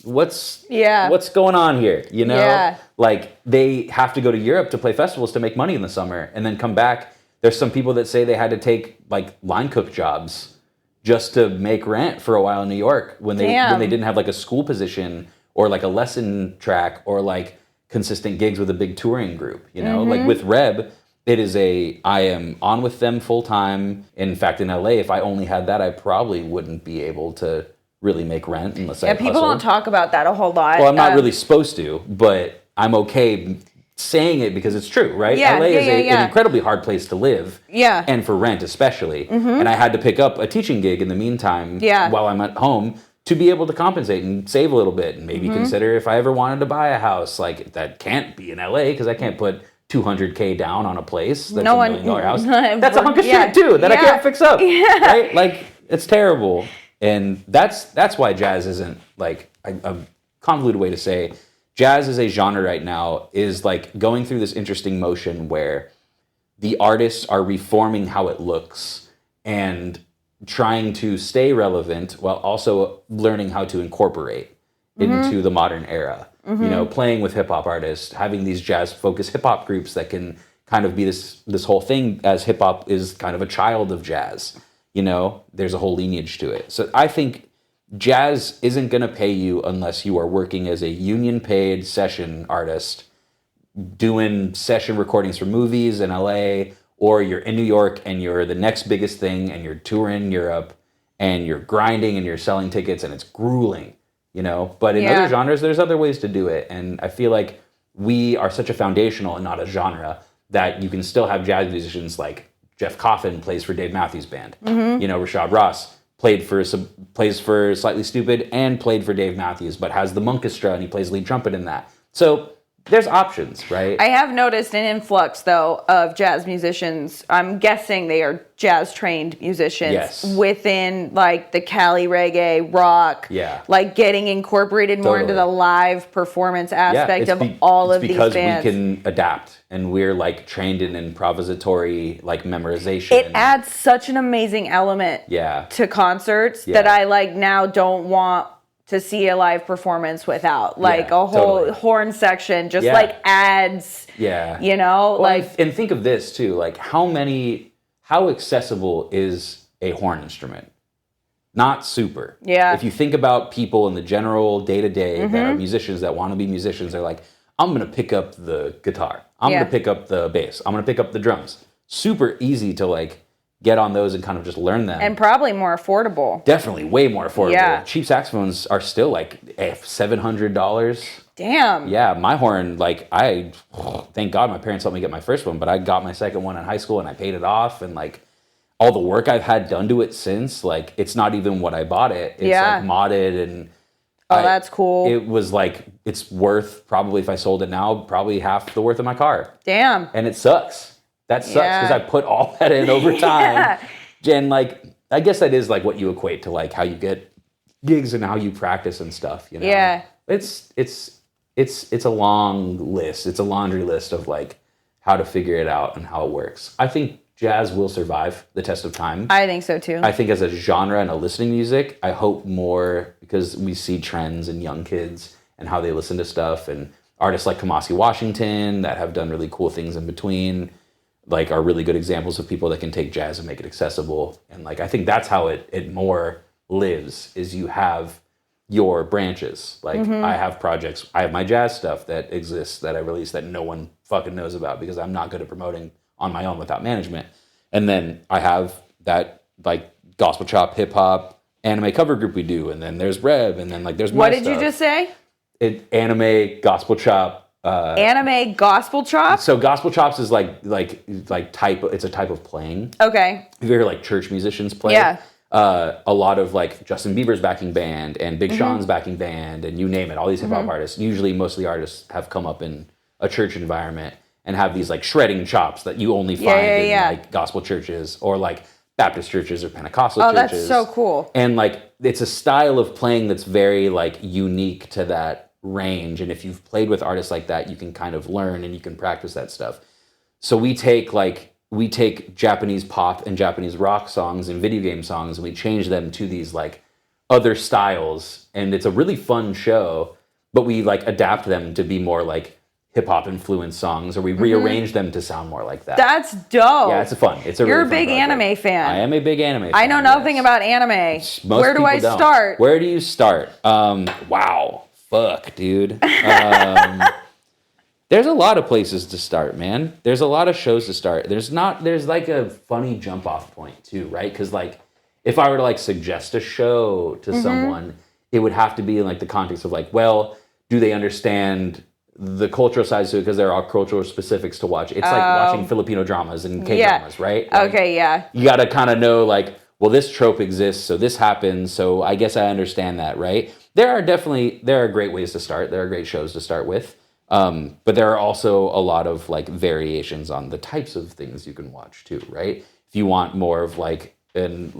Speaker 2: going on here? You know?
Speaker 1: Yeah.
Speaker 2: Like they have to go to Europe to play festivals to make money in the summer and then come back. There's some people that say they had to take like line cook jobs just to make rent for a while in New York when they didn't have like a school position or like a lesson track or like consistent gigs with a big touring group, you know? Like with Reb, I am on with them full time. In fact, in LA, if I only had that, I probably wouldn't be able to really make rent unless I
Speaker 1: people don't talk about that a whole lot.
Speaker 2: Well, I'm not really supposed to, but I'm okay saying it because it's true, right? LA is an incredibly hard place to live.
Speaker 1: Yeah.
Speaker 2: And for rent especially. And I had to pick up a teaching gig in the meantime while I'm at home to be able to compensate and save a little bit and maybe consider if I ever wanted to buy a house. Like, that can't be in LA because I can't put $200K down on a place that's $1 million house. That's a hunk of shit too that I can't fix up. Right? Like, it's terrible. And that's why jazz isn't like a convoluted way to say jazz as a genre right now is like going through this interesting motion where the artists are reforming how it looks and trying to stay relevant while also learning how to incorporate into the modern era. You know, playing with hip hop artists, having these jazz focused hip hop groups that can kind of be this whole thing, as hip hop is kind of a child of jazz. You know, there's a whole lineage to it. So I think jazz isn't going to pay you unless you are working as a union paid session artist doing session recordings for movies in LA, or you're in New York and you're the next biggest thing and you're touring Europe and you're grinding and you're selling tickets and it's grueling, you know? But in other genres, there's other ways to do it. And I feel like we are such a foundational and not a genre that you can still have jazz musicians like Jeff Coffin plays for Dave Matthews Band. You know, Rashad Ross plays for Slightly Stupid and played for Dave Matthews, but has the Monkestra and he plays lead trumpet in that. So there's options, right?
Speaker 1: I have noticed an influx, though, of jazz musicians. I'm guessing they are jazz-trained musicians within, like, the Cali reggae, rock, like, getting incorporated more into the live performance aspect of all of these bands.
Speaker 2: Because we can adapt, and we're, like, trained in improvisatory, like, memorization.
Speaker 1: It adds such an amazing element to concerts that I, like, now don't want to see a live performance without. Like a whole
Speaker 2: totally.
Speaker 1: horn section just like adds, you know,
Speaker 2: well,
Speaker 1: like.
Speaker 2: And think of this too, like how accessible is a horn instrument? Not super.
Speaker 1: Yeah.
Speaker 2: If you think about people in the general day-to-day that are musicians that want to be musicians, they're like, I'm going to pick up the guitar. I'm going to pick up the bass. I'm going to pick up the drums. Super easy to like get on those and kind of just learn them.
Speaker 1: And probably more affordable.
Speaker 2: Definitely way more affordable.
Speaker 1: Yeah.
Speaker 2: Cheap saxophones are still like $700.
Speaker 1: Damn.
Speaker 2: Yeah, my horn, like thank God my parents helped me get my first one, but I got my second one in high school and I paid it off, and like all the work I've had done to it since, like it's not even what I bought it. It's like modded and
Speaker 1: that's cool.
Speaker 2: It was like, it's worth, probably if I sold it now, probably half the worth of my car.
Speaker 1: Damn.
Speaker 2: And it sucks. That sucks because I put all that in over time. And like, I guess that is like what you equate to like how you get gigs and how you practice and stuff, you know?
Speaker 1: Yeah.
Speaker 2: It's a long list. It's a laundry list of like how to figure it out and how it works. I think jazz will survive the test of time.
Speaker 1: I think so too.
Speaker 2: I think as a genre and a listening music, I hope more, because we see trends in young kids and how they listen to stuff, and artists like Kamasi Washington that have done really cool things in between, like are really good examples of people that can take jazz and make it accessible. And like, I think that's how it more lives, is you have your branches. Like I have projects, I have my jazz stuff that exists that I release that no one fucking knows about because I'm not good at promoting on my own without management. And then I have that like gospel chop, hip hop, anime cover group we do. And then there's Reb, and then like there's
Speaker 1: what did you just say?
Speaker 2: Anime, gospel chop.
Speaker 1: Anime gospel chop?
Speaker 2: So gospel chops is like type. It's a type of playing.
Speaker 1: Okay.
Speaker 2: You hear like church musicians play.
Speaker 1: Yeah.
Speaker 2: A lot of like Justin Bieber's backing band and Big Sean's backing band, and you name it. All these hip hop artists. Usually, most of the artists have come up in a church environment and have these like shredding chops that you only find in like gospel churches or like Baptist churches or Pentecostal churches.
Speaker 1: Oh, that's so cool.
Speaker 2: And like, it's a style of playing that's very like unique to that range. And if you've played with artists like that, you can kind of learn and you can practice that stuff. So we take Japanese pop and Japanese rock songs and video game songs, and we change them to these like other styles. And it's a really fun show, but we like adapt them to be more like hip hop influenced songs, or we rearrange them to sound more like that.
Speaker 1: That's dope.
Speaker 2: Yeah, it's fun. It's a
Speaker 1: You're
Speaker 2: really
Speaker 1: a big
Speaker 2: fun project.
Speaker 1: anime fan.
Speaker 2: I am a big anime fan.
Speaker 1: I know nothing about anime.
Speaker 2: Most
Speaker 1: Where do I
Speaker 2: people don't.
Speaker 1: start?
Speaker 2: Where do you start? Wow. Fuck, dude. There's a lot of places to start, man. There's a lot of shows to start. There's like a funny jump off point too, right? Because like, if I were to like suggest a show to someone, it would have to be in like the context of like, well, do they understand the cultural sides to it, because there are cultural specifics to watch. It's like watching Filipino dramas and K-dramas, right? Like,
Speaker 1: okay, yeah.
Speaker 2: You got to kind of know like, well, this trope exists, so this happens, so I guess I understand that, right? There are great ways to start. There are great shows to start with. But there are also a lot of like variations on the types of things you can watch too, right? If you want more of like an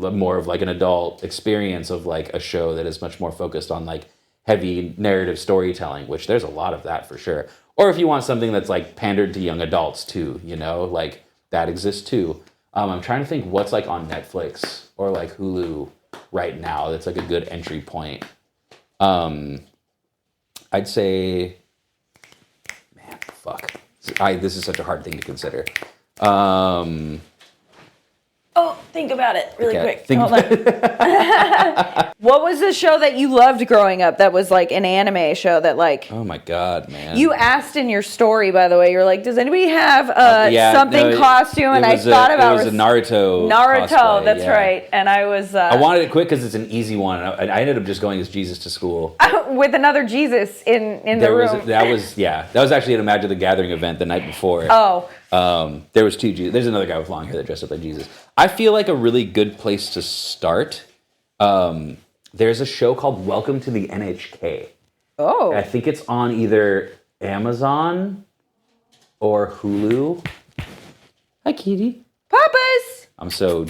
Speaker 2: adult experience of like a show that is much more focused on like heavy narrative storytelling, which there's a lot of that for sure. Or if you want something that's like pandered to young adults too, you know, like that exists too. I'm trying to think what's like on Netflix or like Hulu right now that's like a good entry point. I'd say, man, fuck. This is such a hard thing to consider.
Speaker 1: Think about it really quick. Hold on. What was the show that you loved growing up that was like an anime show that like...
Speaker 2: Oh my God, man.
Speaker 1: You asked in your story, by the way, you're like, does anybody have costume? And I thought about
Speaker 2: it. It was a Naruto
Speaker 1: cosplay, that's
Speaker 2: yeah.
Speaker 1: right. And I was...
Speaker 2: I wanted it quick because it's an easy one. I ended up just going as Jesus to school.
Speaker 1: with another Jesus in the room.
Speaker 2: That was actually at a Magic the Gathering event the night before.
Speaker 1: Oh.
Speaker 2: There was two Jesus. There's another guy with long hair that dressed up like Jesus. I feel like a really good place to start. There's a show called Welcome to the NHK.
Speaker 1: Oh.
Speaker 2: I think it's on either Amazon or Hulu. Hi, kitty.
Speaker 1: Papas.
Speaker 2: I'm so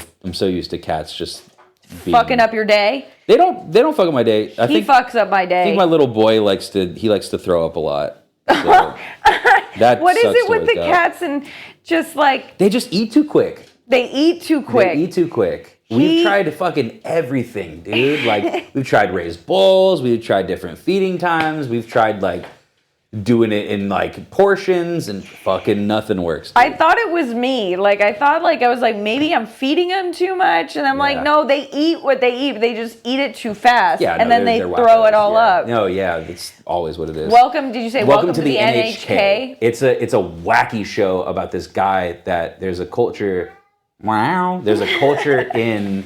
Speaker 2: used to cats just
Speaker 1: fucking up your day.
Speaker 2: They don't fuck up my day.
Speaker 1: He fucks up my day.
Speaker 2: I think my little boy likes to throw up a lot. So
Speaker 1: what is it with the cats and just like
Speaker 2: they just eat too quick.
Speaker 1: They eat too quick.
Speaker 2: We've tried fucking everything, dude. Like, we've tried raised bowls. We've tried different feeding times. We've tried, like, doing it in, like, portions, and fucking nothing works, dude.
Speaker 1: I thought it was me. Like, I was like, maybe I'm feeding them too much. And I'm like, no, they eat what they eat. They just eat it too fast.
Speaker 2: Yeah,
Speaker 1: and then they throw it all up.
Speaker 2: No, yeah, that's always what it is.
Speaker 1: Did you say welcome to the NHK?
Speaker 2: It's a wacky show about this guy that there's a culture... Wow. There's a culture in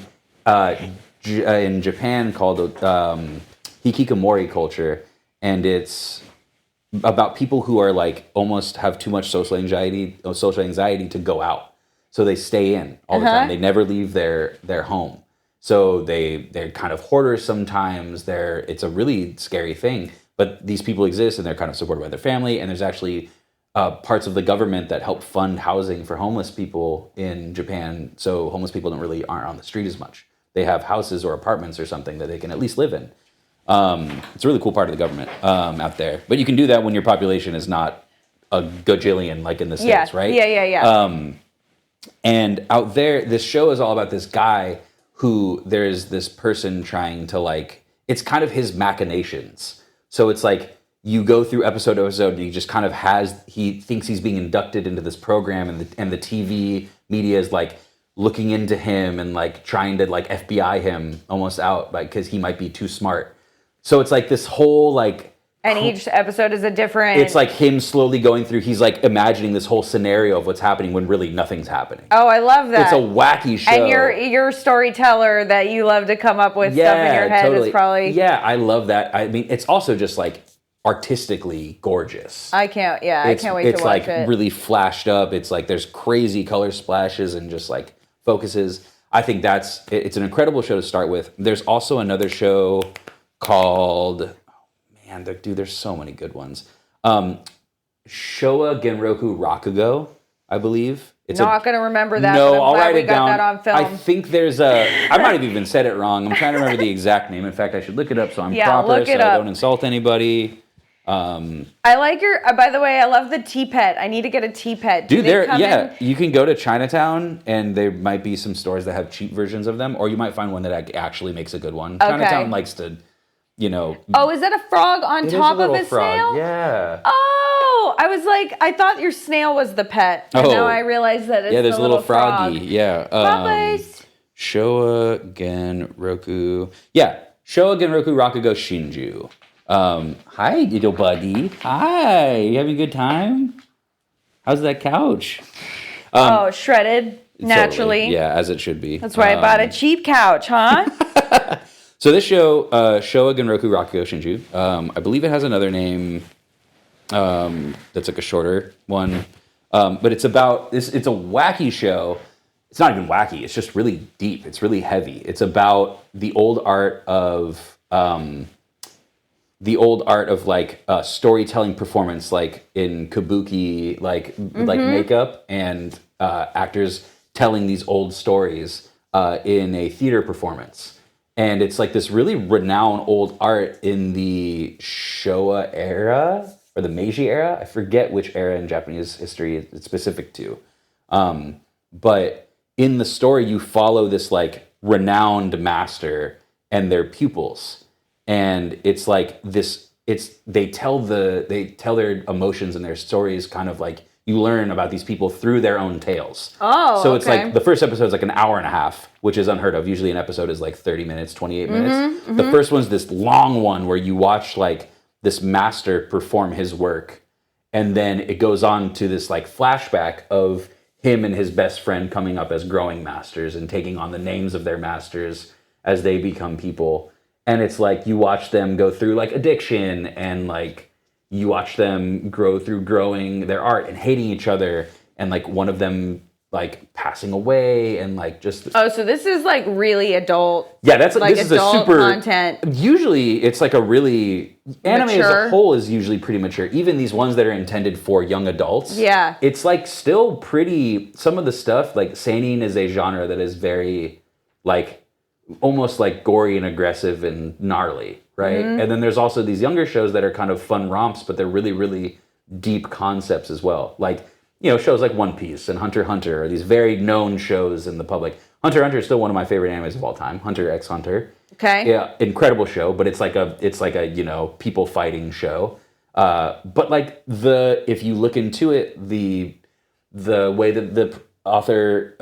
Speaker 2: Japan called hikikomori culture, and it's about people who are like almost have too much social anxiety to go out, so they stay in all the time. They never leave their home, so they're kind of hoarders sometimes. It's a really scary thing, but these people exist, and they're kind of supported by their family, and there's actually parts of the government that help fund housing for homeless people in Japan, so homeless people aren't on the street as much. They have houses or apartments or something that they can at least live in. It's a really cool part of the government out there. But you can do that when your population is not a gajillion like in the States, right?
Speaker 1: Yeah.
Speaker 2: And out there, this show is all about this guy who there's this person trying to like, it's kind of his machinations. So it's like, you go through episode to episode, and he just kind of he thinks he's being inducted into this program, and the TV media is like looking into him and like trying to like FBI him almost out, like, because he might be too smart. So it's like this whole like...
Speaker 1: And each episode is a different...
Speaker 2: It's like him slowly going through, he's like imagining this whole scenario of what's happening when really nothing's happening.
Speaker 1: Oh, I love that.
Speaker 2: It's a wacky show.
Speaker 1: And your storyteller that you love to come up with stuff in your head is probably...
Speaker 2: Yeah, I love that. I mean, it's also just like artistically gorgeous.
Speaker 1: I can't wait to watch it.
Speaker 2: It's like really flashed up. It's like there's crazy color splashes and just like focuses. I think it's an incredible show to start with. There's also another show called, there's so many good ones. Showa Genroku Rakugo, I believe.
Speaker 1: It's not going to remember that.
Speaker 2: No,
Speaker 1: I'll
Speaker 2: write it down.
Speaker 1: That on film.
Speaker 2: I think I might have even said it wrong. I'm trying to remember the exact name. In fact, I should look it up so I'm proper, so I don't insult anybody.
Speaker 1: I like by the way, I love the tea pet. I need to get a tea pet.
Speaker 2: Dude, you can go to Chinatown and there might be some stores that have cheap versions of them, or you might find one that actually makes a good one. Okay. Chinatown likes to,
Speaker 1: Oh, is that a frog on top of a snail?
Speaker 2: Yeah.
Speaker 1: Oh, I was like, I thought your snail was the pet. And now I realize that it's
Speaker 2: there's
Speaker 1: the
Speaker 2: a little
Speaker 1: frog.
Speaker 2: froggy. Yeah. Showa Genroku. Yeah. Showa Genroku Rakugo Shinju. Hi, little buddy. Hi. You having a good time? How's that couch?
Speaker 1: Shredded, naturally.
Speaker 2: Totally. Yeah, as it should be.
Speaker 1: That's why I bought a cheap couch, huh?
Speaker 2: So this show, Showa Genroku Rakugo Shinju, I believe it has another name that's like a shorter one. But it's about this. It's a wacky show. It's not even wacky. It's just really deep. It's really heavy. It's about the old art of like storytelling performance, like in kabuki, like makeup and actors telling these old stories in a theater performance. And it's like this really renowned old art in the Showa era or the Meiji era. I forget which era in Japanese history it's specific to. But in the story, you follow this like renowned master and their pupils. And it's like this, they tell their emotions and their stories kind of like, you learn about these people through their own tales.
Speaker 1: Oh,
Speaker 2: so it's like the first episode is like an hour and a half, which is unheard of. Usually an episode is like 30 minutes, 28 minutes. The first one's this long one where you watch like this master perform his work. And then it goes on to this like flashback of him and his best friend coming up as growing masters and taking on the names of their masters as they become people. And it's like you watch them go through like addiction and like you watch them grow through growing their art and hating each other and like one of them like passing away and like just...
Speaker 1: Oh, so this is like really adult.
Speaker 2: Yeah, that's like this is a super
Speaker 1: content.
Speaker 2: Usually it's like a really anime
Speaker 1: mature.
Speaker 2: As a whole is usually pretty mature. Even these ones that are intended for young adults.
Speaker 1: Yeah.
Speaker 2: It's like still pretty, some of the stuff like seinen is a genre that is very like almost like gory and aggressive and gnarly, right? And then there's also these younger shows that are kind of fun romps, but they're really, really deep concepts as well. Like, you know, shows like One Piece and Hunter x Hunter are these very known shows in the public. Hunter x Hunter is still one of my favorite animes of all time. Hunter x Hunter.
Speaker 1: Okay.
Speaker 2: Yeah, incredible show, but it's like a you know, people fighting show. But like if you look into it, the way that the author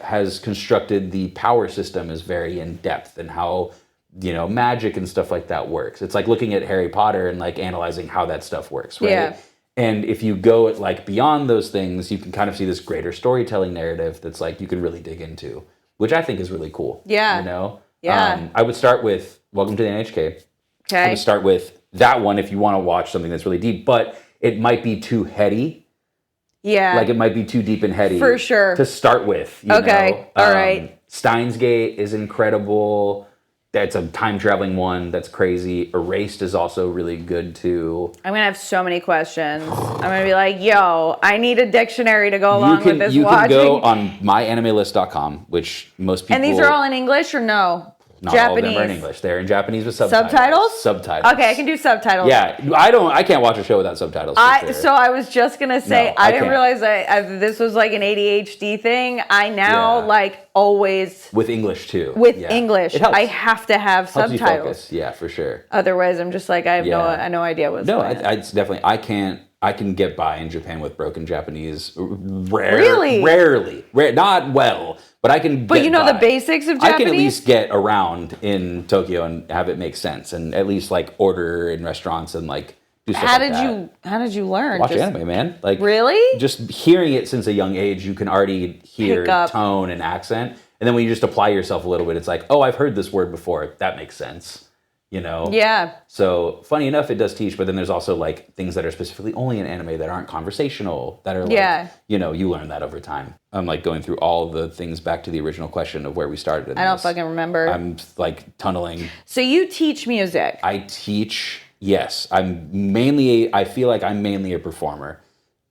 Speaker 2: has constructed the power system is very in depth, and how, you know, magic and stuff like that works. It's like looking at Harry Potter and like analyzing how that stuff works, right?
Speaker 1: Yeah.
Speaker 2: And if you go like beyond those things, you can kind of see this greater storytelling narrative that's like you can really dig into, which I think is really cool.
Speaker 1: Yeah.
Speaker 2: You know?
Speaker 1: Yeah.
Speaker 2: I would start with Welcome to the NHK.
Speaker 1: Okay.
Speaker 2: I would start with that one if you want to watch something that's really deep, but it might be too heady.
Speaker 1: Yeah.
Speaker 2: Like it might be too deep and heady.
Speaker 1: For sure.
Speaker 2: To start with. You
Speaker 1: Okay.
Speaker 2: know?
Speaker 1: All right.
Speaker 2: Steins Gate is incredible. That's a time traveling one. That's crazy. Erased is also really good too.
Speaker 1: I'm going to have so many questions. I'm going to be like, yo, I need a dictionary to go along with this watching.
Speaker 2: You can go on myanimelist.com, which most people...
Speaker 1: And these are all in English or no?
Speaker 2: Not
Speaker 1: Japanese.
Speaker 2: all of them are in English. They're in Japanese with subtitles.
Speaker 1: Subtitles?
Speaker 2: Subtitles.
Speaker 1: Okay, I can do subtitles.
Speaker 2: Yeah, I can't watch a show without subtitles. For sure.
Speaker 1: So I was just gonna say,
Speaker 2: No,
Speaker 1: I didn't
Speaker 2: can't.
Speaker 1: realize this was like an ADHD thing. I now like always
Speaker 2: with English too.
Speaker 1: With
Speaker 2: Yeah.
Speaker 1: English,
Speaker 2: It helps.
Speaker 1: I have to have
Speaker 2: Helps you
Speaker 1: subtitles.
Speaker 2: focus. Yeah, for sure.
Speaker 1: Otherwise, I'm just like I have
Speaker 2: Yeah.
Speaker 1: no idea what's
Speaker 2: No,
Speaker 1: going on.
Speaker 2: it's definitely. I can get by in Japan with broken Japanese.
Speaker 1: Really?
Speaker 2: Rarely. Not well, but I can.
Speaker 1: But
Speaker 2: get
Speaker 1: you know
Speaker 2: by.
Speaker 1: the basics of
Speaker 2: I
Speaker 1: Japanese?
Speaker 2: can at least get around in Tokyo and have it make sense, and at least like order in restaurants and like do stuff
Speaker 1: How
Speaker 2: like
Speaker 1: did
Speaker 2: that.
Speaker 1: How did you learn?
Speaker 2: Watch anime, man. Like
Speaker 1: Really?
Speaker 2: Just hearing it since a young age, you can already hear
Speaker 1: Pick up.
Speaker 2: tone and accent, and then when you just apply yourself a little bit, it's like, oh, I've heard this word before. That makes sense. You know?
Speaker 1: Yeah.
Speaker 2: So funny enough, it does teach, but then there's also like things that are specifically only in anime that aren't conversational, that are like, you know, you learn that over time. I'm like going through all of the things back to the original question of where we started.
Speaker 1: I don't fucking remember.
Speaker 2: I'm like tunneling.
Speaker 1: So you teach music.
Speaker 2: I teach, yes. I feel like I'm mainly a performer.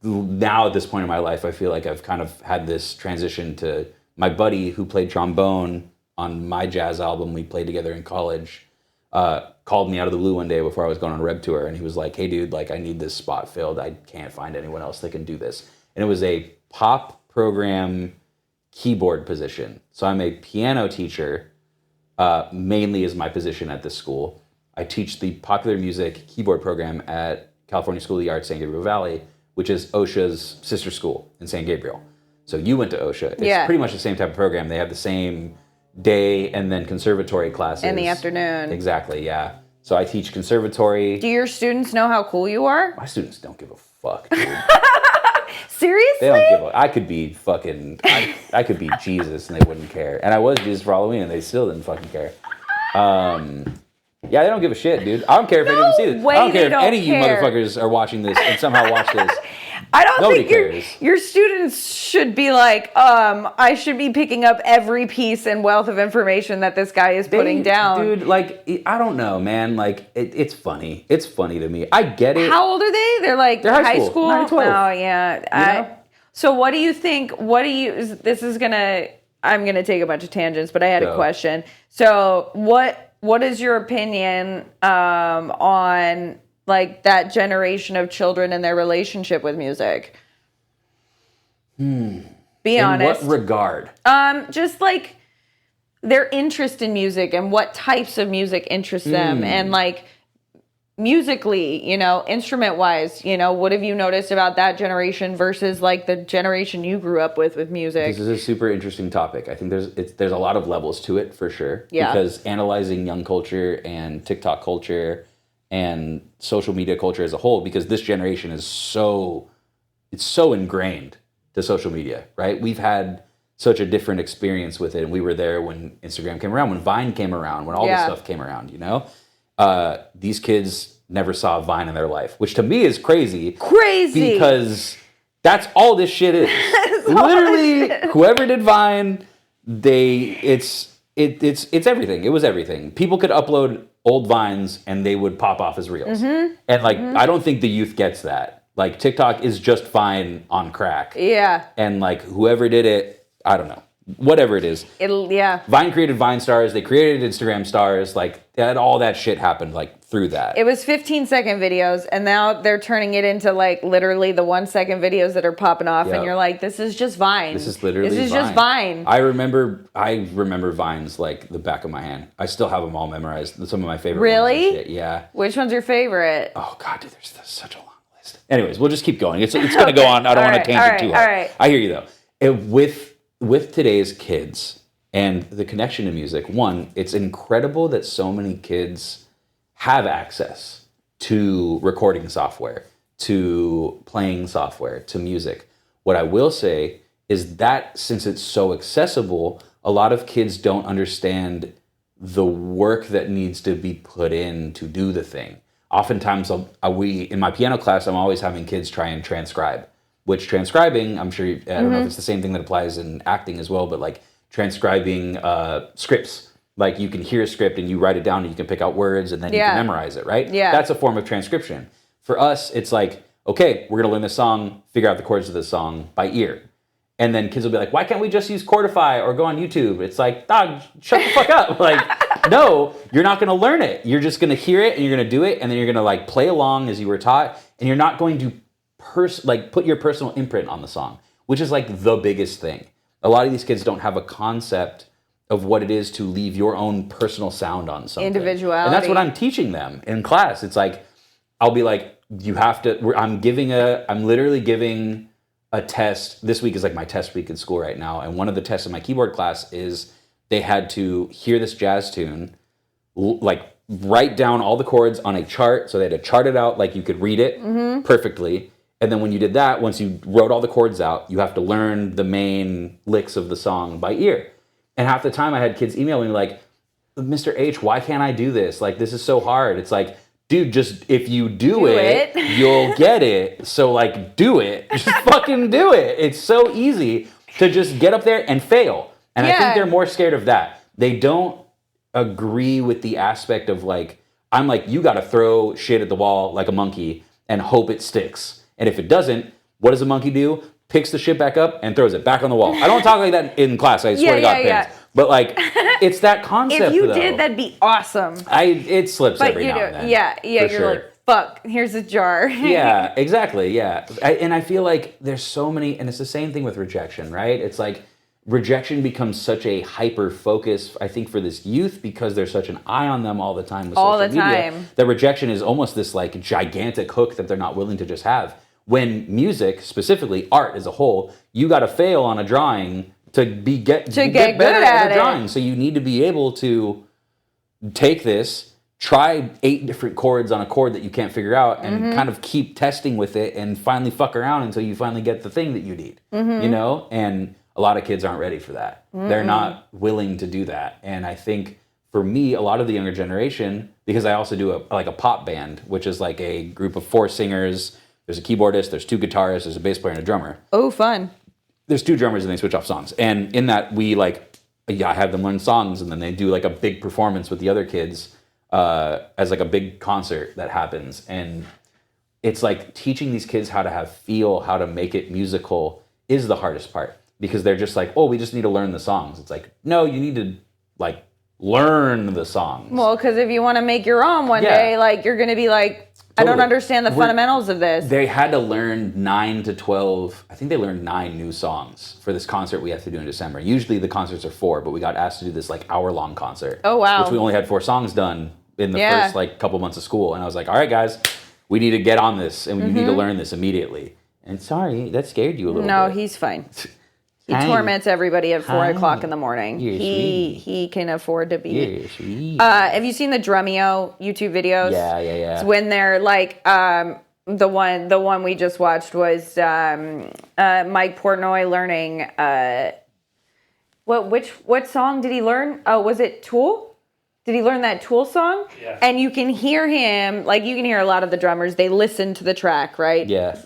Speaker 2: Now at this point in my life, I feel like I've kind of had this transition to my buddy who played trombone on my jazz album we played together in college. Called me out of the blue one day before I was going on a Reb tour, and he was like, hey dude, like I need this spot filled. I can't find anyone else that can do this. And it was a pop program keyboard position. So I'm a piano teacher, mainly is my position at this school. I teach the popular music keyboard program at California School of the Arts, San Gabriel Valley, which is OSHA's sister school in San Gabriel. So you went to OSHA. It's pretty much the same type of program. They have the same day and then conservatory classes.
Speaker 1: In the afternoon.
Speaker 2: Exactly, yeah. So I teach conservatory.
Speaker 1: Do your students know how cool you are?
Speaker 2: My students don't give a fuck, dude.
Speaker 1: Seriously?
Speaker 2: They don't give a... I could be fucking... I could be Jesus and they wouldn't care. And I was Jesus for Halloween and they still didn't fucking care. Yeah, they don't give a shit, dude. I don't care if any of them see this. I don't care if any of you motherfuckers are watching this and somehow watch this.
Speaker 1: I don't
Speaker 2: Nobody
Speaker 1: think your students should be like, I should be picking up every piece and wealth of information that this guy is putting down.
Speaker 2: Dude, like, I don't know, man. Like, it's funny. It's funny to me. I get it.
Speaker 1: How old are they? They're like high school?
Speaker 2: 9 to 12.
Speaker 1: Oh, yeah. So what do you think, I'm going to take a bunch of tangents, but I had a question. So what is your opinion on like that generation of children and their relationship with music? Be honest.
Speaker 2: In what regard?
Speaker 1: Just like their interest in music and what types of music interest them, and like musically, you know, instrument wise, you know, what have you noticed about that generation versus like the generation you grew up with music?
Speaker 2: This is a super interesting topic. I think there's a lot of levels to it for sure.
Speaker 1: Yeah.
Speaker 2: Because analyzing young culture and TikTok culture and social media culture as a whole, because this generation is so ingrained to social media, right? We've had such a different experience with it, and we were there when Instagram came around, when Vine came around, when all this stuff came around, you know? These kids never saw Vine in their life, which to me is crazy.
Speaker 1: Crazy!
Speaker 2: Because that's all this shit is. Literally, whoever did Vine, it's everything. It was everything. People could upload old Vines and they would pop off as reels. And like, I don't think the youth gets that. Like, TikTok is just fine on crack.
Speaker 1: Yeah.
Speaker 2: And like, whoever did it, I don't know. whatever it is.
Speaker 1: Yeah.
Speaker 2: Vine created Vine stars. They created Instagram stars. Like all that shit happened like through that.
Speaker 1: It was 15-second videos, and now they're turning it into like literally the 1-second videos that are popping off, and you're like, this is just Vine.
Speaker 2: This is literally
Speaker 1: just Vine.
Speaker 2: I remember Vines like the back of my hand. I still have them all memorized. Some of my favorite ones.
Speaker 1: Really?
Speaker 2: Yeah.
Speaker 1: Which one's your favorite?
Speaker 2: Oh God, dude, there's such a long list. Anyways, we'll just keep going. It's going to go on. I don't want to tangent too hard.
Speaker 1: All right.
Speaker 2: I hear you though. With today's kids and the connection to music, one, it's incredible that so many kids have access to recording software, to playing software, to music. What I will say is that since it's so accessible, a lot of kids don't understand the work that needs to be put in to do the thing. Oftentimes, in my piano class, I'm always having kids try and transcribe. Which transcribing, I'm sure, I don't know if it's the same thing that applies in acting as well, but like transcribing scripts. Like you can hear a script and you write it down and you can pick out words and then you can memorize it, right?
Speaker 1: Yeah.
Speaker 2: That's a form of transcription. For us, it's like, okay, we're going to learn this song, figure out the chords of this song by ear. And then kids will be like, why can't we just use Chordify or go on YouTube? It's like, dog, shut the fuck up. Like, no, you're not going to learn it. You're just going to hear it and you're going to do it. And then you're going to like play along as you were taught. And you're not going to put your personal imprint on the song, which is like the biggest thing. A lot of these kids don't have a concept of what it is to leave your own personal sound on something.
Speaker 1: Individuality.
Speaker 2: And that's what I'm teaching them in class. It's like, I'll be like, you have to, I'm literally giving a test. This week is like my test week in school right now. And one of the tests in my keyboard class is they had to hear this jazz tune, like write down all the chords on a chart. So they had to chart it out like you could read it perfectly. And then when you did that, once you wrote all the chords out, you have to learn the main licks of the song by ear. And half the time I had kids email me like, Mr. H, why can't I do this? Like, this is so hard. It's like, dude, just if you do it, you'll get it. So like, do it. Just fucking do it. It's so easy to just get up there and fail. And I think they're more scared of that. They don't agree with the aspect of like, I'm like, you got to throw shit at the wall like a monkey and hope it sticks. And if it doesn't, what does a monkey do? Picks the shit back up and throws it back on the wall. I don't talk like that in class. I swear to God, parents. But like, it's that concept.
Speaker 1: If you did, that'd be awesome.
Speaker 2: It slips every now and then.
Speaker 1: Yeah. You're like, fuck. Here's a jar.
Speaker 2: Yeah, exactly. Yeah, and I feel like there's so many, and it's the same thing with rejection, right? It's like rejection becomes such a hyper focus, I think, for this youth because there's such an eye on them all the time with social media. That rejection is almost this like gigantic hook that they're not willing to just have. When music, specifically art as a whole, you got to fail on a drawing to get better at a drawing. So you need to be able to take this, try 8 different chords on a chord that you can't figure out, and kind of keep testing with it, and finally fuck around until you finally get the thing that you need. You know, and a lot of kids aren't ready for that. They're not willing to do that, and I think for me, a lot of the younger generation, because I also do a pop band, which is like a group of 4 singers. There's a keyboardist, there's 2 guitarists, there's a bass player and a drummer.
Speaker 1: Oh, fun.
Speaker 2: There's 2 drummers and they switch off songs. And in that, I have them learn songs and then they do like a big performance with the other kids as like a big concert that happens. And it's like teaching these kids how to make it musical is the hardest part. Because they're just like, oh, we just need to learn the songs. It's like, no, you need to like learn the songs.
Speaker 1: Well, because if you want to make your own one day, like you're going to be like, I don't understand the fundamentals of this.
Speaker 2: They had to learn 9 to 12. I think they learned 9 new songs for this concert we have to do in December. Usually the concerts are 4, but we got asked to do this like hour-long concert.
Speaker 1: Oh, wow.
Speaker 2: Which we only had 4 songs done in the first like couple months of school. And I was like, all right, guys, we need to get on this and we need to learn this immediately. And sorry, that scared you a little bit.
Speaker 1: No, he's fine. He torments everybody at 4 o'clock in the morning. He can afford to be. Have you seen the Drumeo YouTube videos?
Speaker 2: Yeah.
Speaker 1: It's when they're like, the one we just watched was Mike Portnoy learning. What song did he learn? Oh, was it Tool? Did he learn that Tool song?
Speaker 3: Yeah.
Speaker 1: And you can hear him, like you can hear a lot of the drummers. They listen to the track, right?
Speaker 2: Yeah.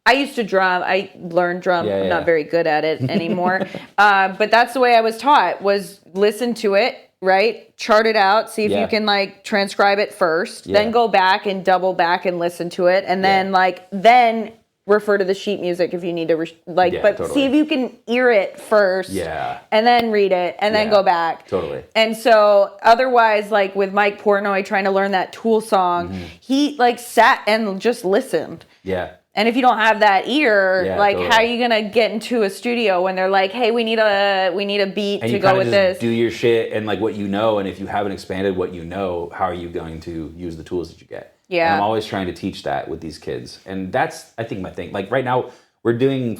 Speaker 1: I used to drum. I learned drum.
Speaker 2: Yeah.
Speaker 1: I'm not very good at it anymore. But that's the way I was taught, was listen to it, right? Chart it out. See if you can like transcribe it first. Then go back and double back and listen to it. And then then refer to the sheet music if you need to, but
Speaker 2: totally.
Speaker 1: see if you can ear it first.
Speaker 2: Yeah.
Speaker 1: And then read it and then go back.
Speaker 2: Totally.
Speaker 1: And so otherwise, like with Mike Portnoy trying to learn that Tool song, he like sat and just listened.
Speaker 2: Yeah.
Speaker 1: And if you don't have that ear,
Speaker 2: totally.
Speaker 1: how are you gonna get into a studio when they're like, "Hey, we need a beat
Speaker 2: and
Speaker 1: to go with
Speaker 2: just
Speaker 1: this."
Speaker 2: Do your shit and like what you know, and if you haven't expanded what you know, how are you going to use the tools that you get?
Speaker 1: Yeah.
Speaker 2: And I'm always trying to teach that with these kids, and that's I think my thing. Like right now, we're doing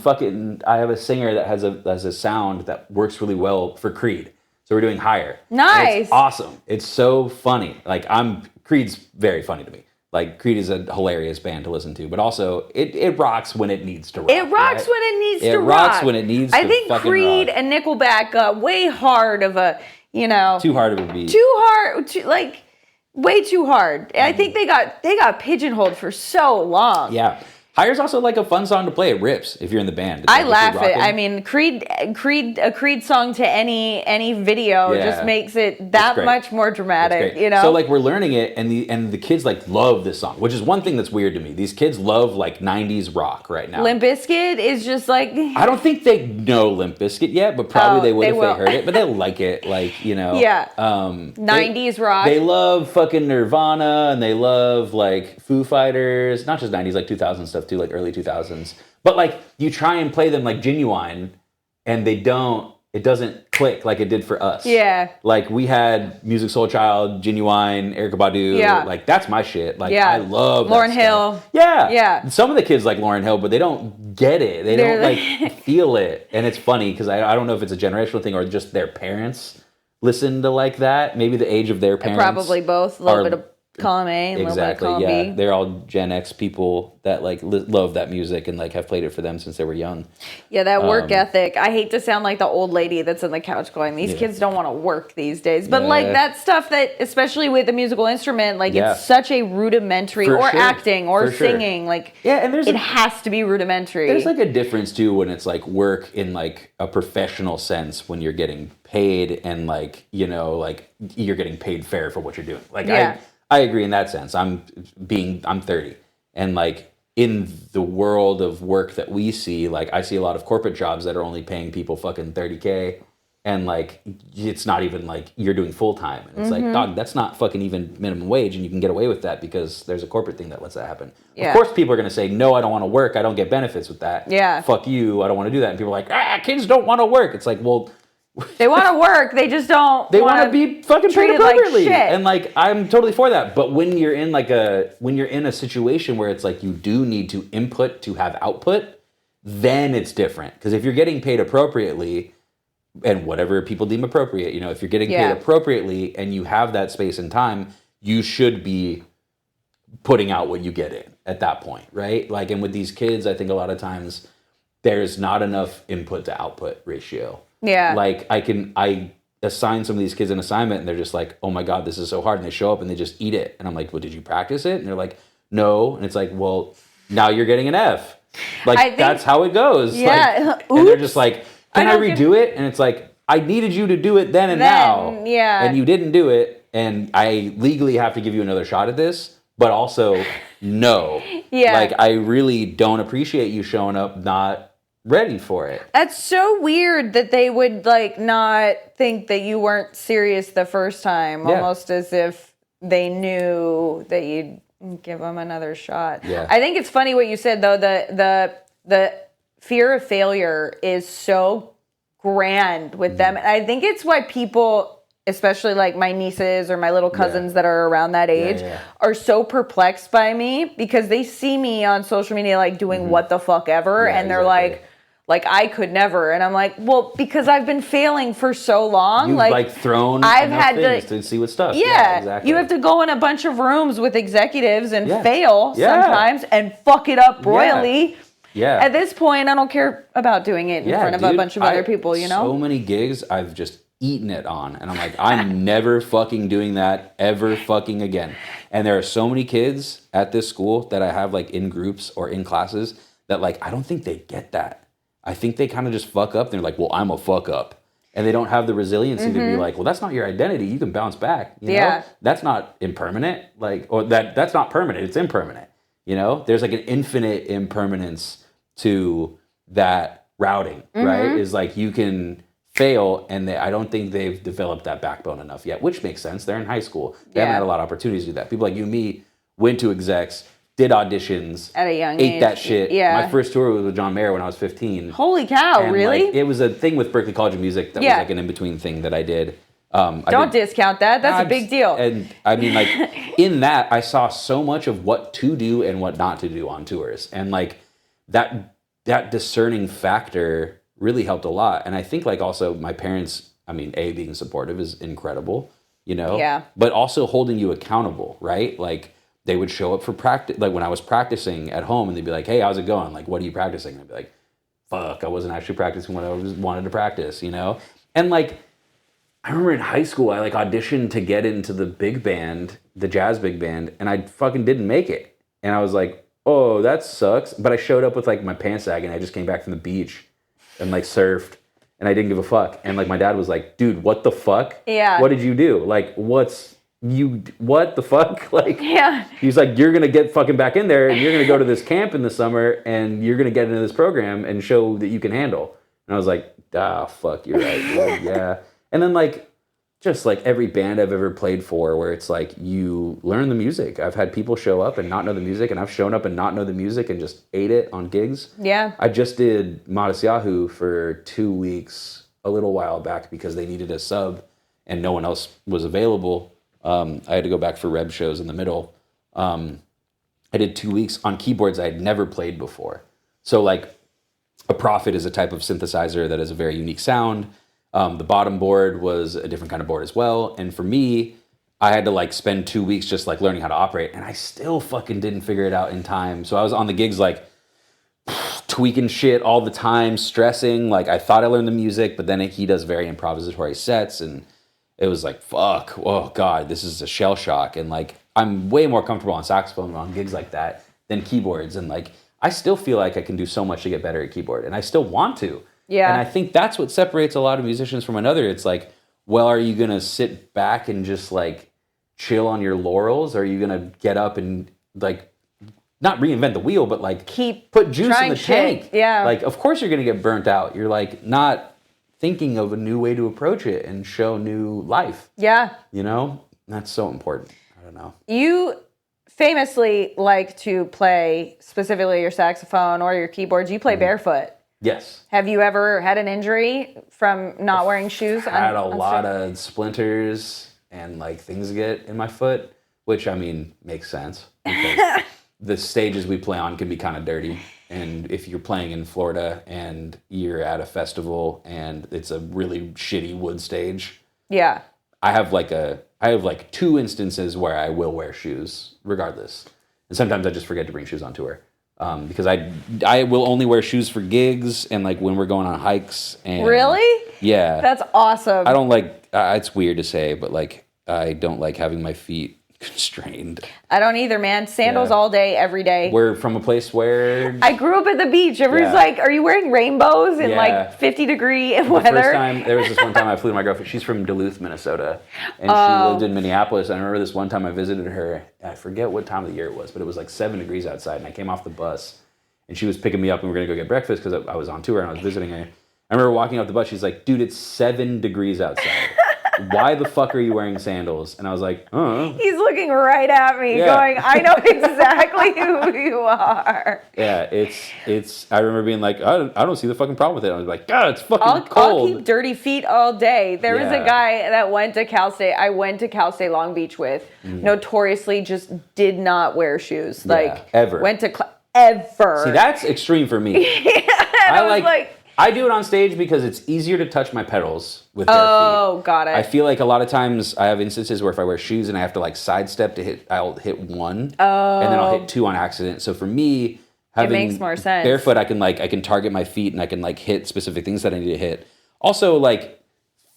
Speaker 2: I have a singer that has a sound that works really well for Creed, so we're doing Higher.
Speaker 1: Nice.
Speaker 2: And it's awesome. It's so funny. Like Creed's very funny to me. Like, Creed is a hilarious band to listen to, but also, it rocks when it needs to rock.
Speaker 1: It rocks when it needs to rock.
Speaker 2: It rocks when it needs to fucking rock.
Speaker 1: I think Creed and Nickelback got way hard of a,
Speaker 2: Too hard of a beat.
Speaker 1: Way too hard. I think they got pigeonholed for so long.
Speaker 2: Yeah. Higher's also like a fun song to play. It rips if you're in the band.
Speaker 1: I laugh at. I mean, a Creed song to any video just makes it that much more dramatic.
Speaker 2: So like we're learning it, and the kids like love this song, which is one thing that's weird to me. These kids love like '90s rock right now.
Speaker 1: Limp Bizkit is just like.
Speaker 2: I don't think they know Limp Bizkit yet, but probably they would if they heard it. But they like it,
Speaker 1: Yeah. 90s rock.
Speaker 2: They love fucking Nirvana, and they love like Foo Fighters. Not just '90s, like 2000 stuff too, like early 2000s. But like you try and play them like Genuine, and it doesn't click like it did for us.
Speaker 1: Yeah.
Speaker 2: Like we had Music Soul Child, Genuine, Erykah Badu.
Speaker 1: Yeah.
Speaker 2: Like that's my shit. Like I love
Speaker 1: Lauryn
Speaker 2: that
Speaker 1: Hill.
Speaker 2: Stuff. Yeah.
Speaker 1: Yeah.
Speaker 2: Some of the kids like Lauryn Hill, but they don't get it. They don't like feel it. And it's funny because I don't know if it's a generational thing or just their parents listen to like that. Maybe the age of their parents.
Speaker 1: Probably both. A little bit of column A and a little bit of column B.
Speaker 2: They're all Gen X people that like love that music and like have played it for them since they were young.
Speaker 1: Yeah, that work ethic. I hate to sound like the old lady that's on the couch going, these kids don't want to work these days. But like that stuff that, especially with a musical instrument, like it's such a rudimentary, acting or singing, like
Speaker 2: and
Speaker 1: it has to be rudimentary.
Speaker 2: There's like a difference too when it's like work in like a professional sense when you're getting paid and like, like you're getting paid fair for what you're doing. Like I agree in that sense. I'm 30 and like in the world of work that we see, like I see a lot of corporate jobs that are only paying people fucking $30K and like it's not even like you're doing full time. And it's like, dog, that's not fucking even minimum wage and you can get away with that because there's a corporate thing that lets that happen. Yeah. Of course people are going to say, no, I don't want to work. I don't get benefits with that.
Speaker 1: Yeah.
Speaker 2: Fuck you. I don't want to do that. And people are like, kids don't want to work. It's like, well,
Speaker 1: they want to work. They just don't.
Speaker 2: They want to be fucking treated appropriately.
Speaker 1: Like shit.
Speaker 2: And like, I'm totally for that. But when you're in a situation where it's like you do need to input to have output, then it's different. Because if you're getting paid appropriately, and whatever people deem appropriate, if you're getting paid appropriately and you have that space and time, you should be putting out what you get in at that point, right? Like, and with these kids, I think a lot of times there's not enough input to output ratio.
Speaker 1: Yeah.
Speaker 2: Like I assign some of these kids an assignment and they're just like, oh my God, this is so hard. And they show up and they just eat it. And I'm like, well, did you practice it? And they're like, no. And it's like, well, now you're getting an F. Like, that's how it goes.
Speaker 1: Yeah.
Speaker 2: Like, and they're just like, can I redo it? And it's like, I needed you to do it then and now.
Speaker 1: Yeah.
Speaker 2: And you didn't do it. And I legally have to give you another shot at this. But also, no.
Speaker 1: Yeah.
Speaker 2: Like, I really don't appreciate you showing up not ready for it.
Speaker 1: That's so weird that they would like not think that you weren't serious the first time, almost as if they knew that you'd give them another shot.
Speaker 2: Yeah.
Speaker 1: I think it's funny what you said though. The fear of failure is so grand with them, and I think it's why people, especially like my nieces or my little cousins that are around that age, are so perplexed by me because they see me on social media like doing what the fuck ever, and they're like I could never, and I'm like, well, because I've been failing for so long.
Speaker 2: You've like thrown
Speaker 1: I've had
Speaker 2: things to see what stuff.
Speaker 1: Yeah,
Speaker 2: exactly.
Speaker 1: You have to go in a bunch of rooms with executives and fail sometimes and fuck it up royally.
Speaker 2: Yeah.
Speaker 1: At this point, I don't care about doing it in front of a bunch of other people,
Speaker 2: So many gigs I've just eaten it on. And I'm like, I'm never fucking doing that ever fucking again. And there are so many kids at this school that I have like in groups or in classes that like, I don't think they get that. I think they kind of just fuck up. They're like, well, I'm a fuck up. And they don't have the resiliency to be like, well, that's not your identity. You can bounce back. You know? That's not impermanent. Like, or that's not permanent. It's impermanent. You know, there's like an infinite impermanence to that routing, right? Is like you can fail, and I don't think they've developed that backbone enough yet, which makes sense. They're in high school. They haven't had a lot of opportunities to do that. People like you and me went to execs, did auditions
Speaker 1: at a young age.
Speaker 2: Ate that shit.
Speaker 1: Yeah.
Speaker 2: My first tour was with John Mayer when I was 15.
Speaker 1: Holy cow,
Speaker 2: and
Speaker 1: really?
Speaker 2: Like, it was a thing with Berklee College of Music that was like an in-between thing that I did.
Speaker 1: Don't discount that. That's a big deal.
Speaker 2: And I mean, like, in that, I saw so much of what to do and what not to do on tours. And like that discerning factor really helped a lot. And I think like also my parents, I mean, being supportive is incredible, you know?
Speaker 1: Yeah.
Speaker 2: But also holding you accountable, right? Like, they would show up for practice. Like when I was practicing at home and they'd be like, hey, how's it going? Like, what are you practicing? And I'd be like, fuck, I wasn't actually practicing what I wanted to practice, you know? And like, I remember in high school, I like auditioned to get into the big band, the jazz big band, and I fucking didn't make it. And I was like, oh, that sucks. But I showed up with like my pants sagging. I just came back from the beach and like surfed and I didn't give a fuck. And like my dad was like, dude, what the fuck?
Speaker 1: Yeah.
Speaker 2: What did you do? Like, what the fuck? Like,
Speaker 1: yeah.
Speaker 2: He's like, you're going to get fucking back in there and you're going to go to this camp in the summer and you're going to get into this program and show that you can handle. And I was like, fuck, you're right. Like, yeah. And then like, just like every band I've ever played for where it's like you learn the music. I've had people show up and not know the music, and I've shown up and not know the music and just ate it on gigs. Yeah. I just did Modest Yahoo for 2 weeks a little while back because they needed a sub and no one else was available. I had to go back for Reb shows in the middle. I did 2 weeks on keyboards I had never played before. So like a Prophet is a type of synthesizer that has a very unique sound. The bottom board was a different kind of board as well. And for me, I had to like spend 2 weeks just like learning how to operate, and I still fucking didn't figure it out in time. So I was on the gigs like tweaking shit all the time, stressing. Like I thought I learned the music, but then he does very improvisatory sets, and it was like, fuck, oh God, this is a shell shock. And like, I'm way more comfortable on saxophone on gigs like that than keyboards. And like, I still feel like I can do so much to get better at keyboard, and I still want to. Yeah. And I think that's what separates a lot of musicians from another. It's like, well, are you going to sit back and just like chill on your laurels? Or are you going to get up and like, not reinvent the wheel, but like put juice in the tank? Yeah. Like, of course you're going to get burnt out. You're like not thinking of a new way to approach it and show new life. Yeah. You know, that's so important. I don't know. You famously like to play specifically your saxophone or your keyboards. You play barefoot. Yes. Have you ever had an injury from not wearing shoes? I had a lot of splinters and like things get in my foot, which I mean makes sense because the stages we play on can be kind of dirty. And if you're playing in Florida and you're at a festival and it's a really shitty wood stage, yeah, I have like 2 instances where I will wear shoes regardless, and sometimes I just forget to bring shoes on tour. Because I will only wear shoes for gigs and like when we're going on hikes. And really? Yeah. That's awesome. I don't like, it's weird to say, but like I don't like having my feet constrained. I don't either, man. Sandals all day, every day. We're from a place where I grew up at the beach. Everyone's like, are you wearing rainbows in like 50-degree weather? First time, there was this one time I flew to my girlfriend. She's from Duluth, Minnesota. And she lived in Minneapolis. And I remember this one time I visited her. I forget what time of the year it was, but it was like 7 degrees outside. And I came off the bus and she was picking me up and we were going to go get breakfast because I was on tour and I was visiting her. I remember walking off the bus. She's like, dude, it's 7 degrees outside. Why the fuck are you wearing sandals? And I was like, He's looking right at me going, I know exactly who you are. Yeah, it's, I remember being like, I don't see the fucking problem with it. I was like, God, it's fucking cold. I'll keep dirty feet all day. There was a guy that went to Cal State, I went to Cal State Long Beach with, notoriously just did not wear shoes. Like, ever. Went to, ever. See, that's extreme for me. I like I do it on stage because it's easier to touch my pedals with bare feet. Oh, got it. I feel like a lot of times I have instances where if I wear shoes and I have to like sidestep to hit, I'll hit 1 and then I'll hit 2 on accident. So for me, having it makes more sense. Barefoot, I can target my feet and I can like hit specific things that I need to hit. Also, like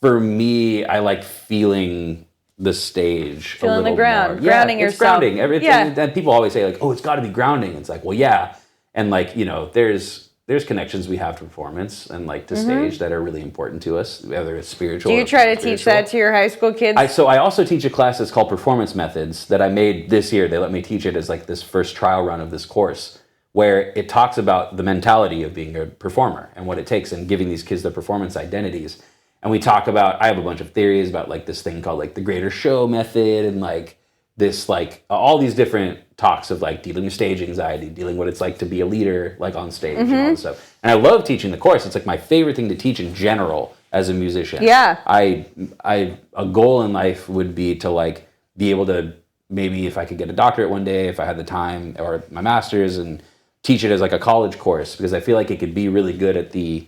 Speaker 2: for me, I like feeling the stage, feeling the ground, more. Grounding yourself. Grounding everything. Yeah. And people always say like, oh, it's got to be grounding. It's like, well, yeah, and like you know, there's there's connections we have to performance and like to stage that are really important to us, whether it's spiritual.
Speaker 1: Do you try to teach that to your high school kids?
Speaker 2: I also teach a class that's called Performance Methods that I made this year. They let me teach it as like this first trial run of this course, where it talks about the mentality of being a performer and what it takes and giving these kids their performance identities. And we talk about, I have a bunch of theories about like this thing called like the greater show method and like this like all these different talks of like dealing with stage anxiety, dealing what it's like to be a leader like on stage and all this stuff. And I love teaching the course. It's like my favorite thing to teach in general as a musician.
Speaker 1: Yeah.
Speaker 2: A goal in life would be to like be able to, maybe if I could get a doctorate one day, if I had the time, or my master's, and teach it as like a college course, because I feel like it could be really good at the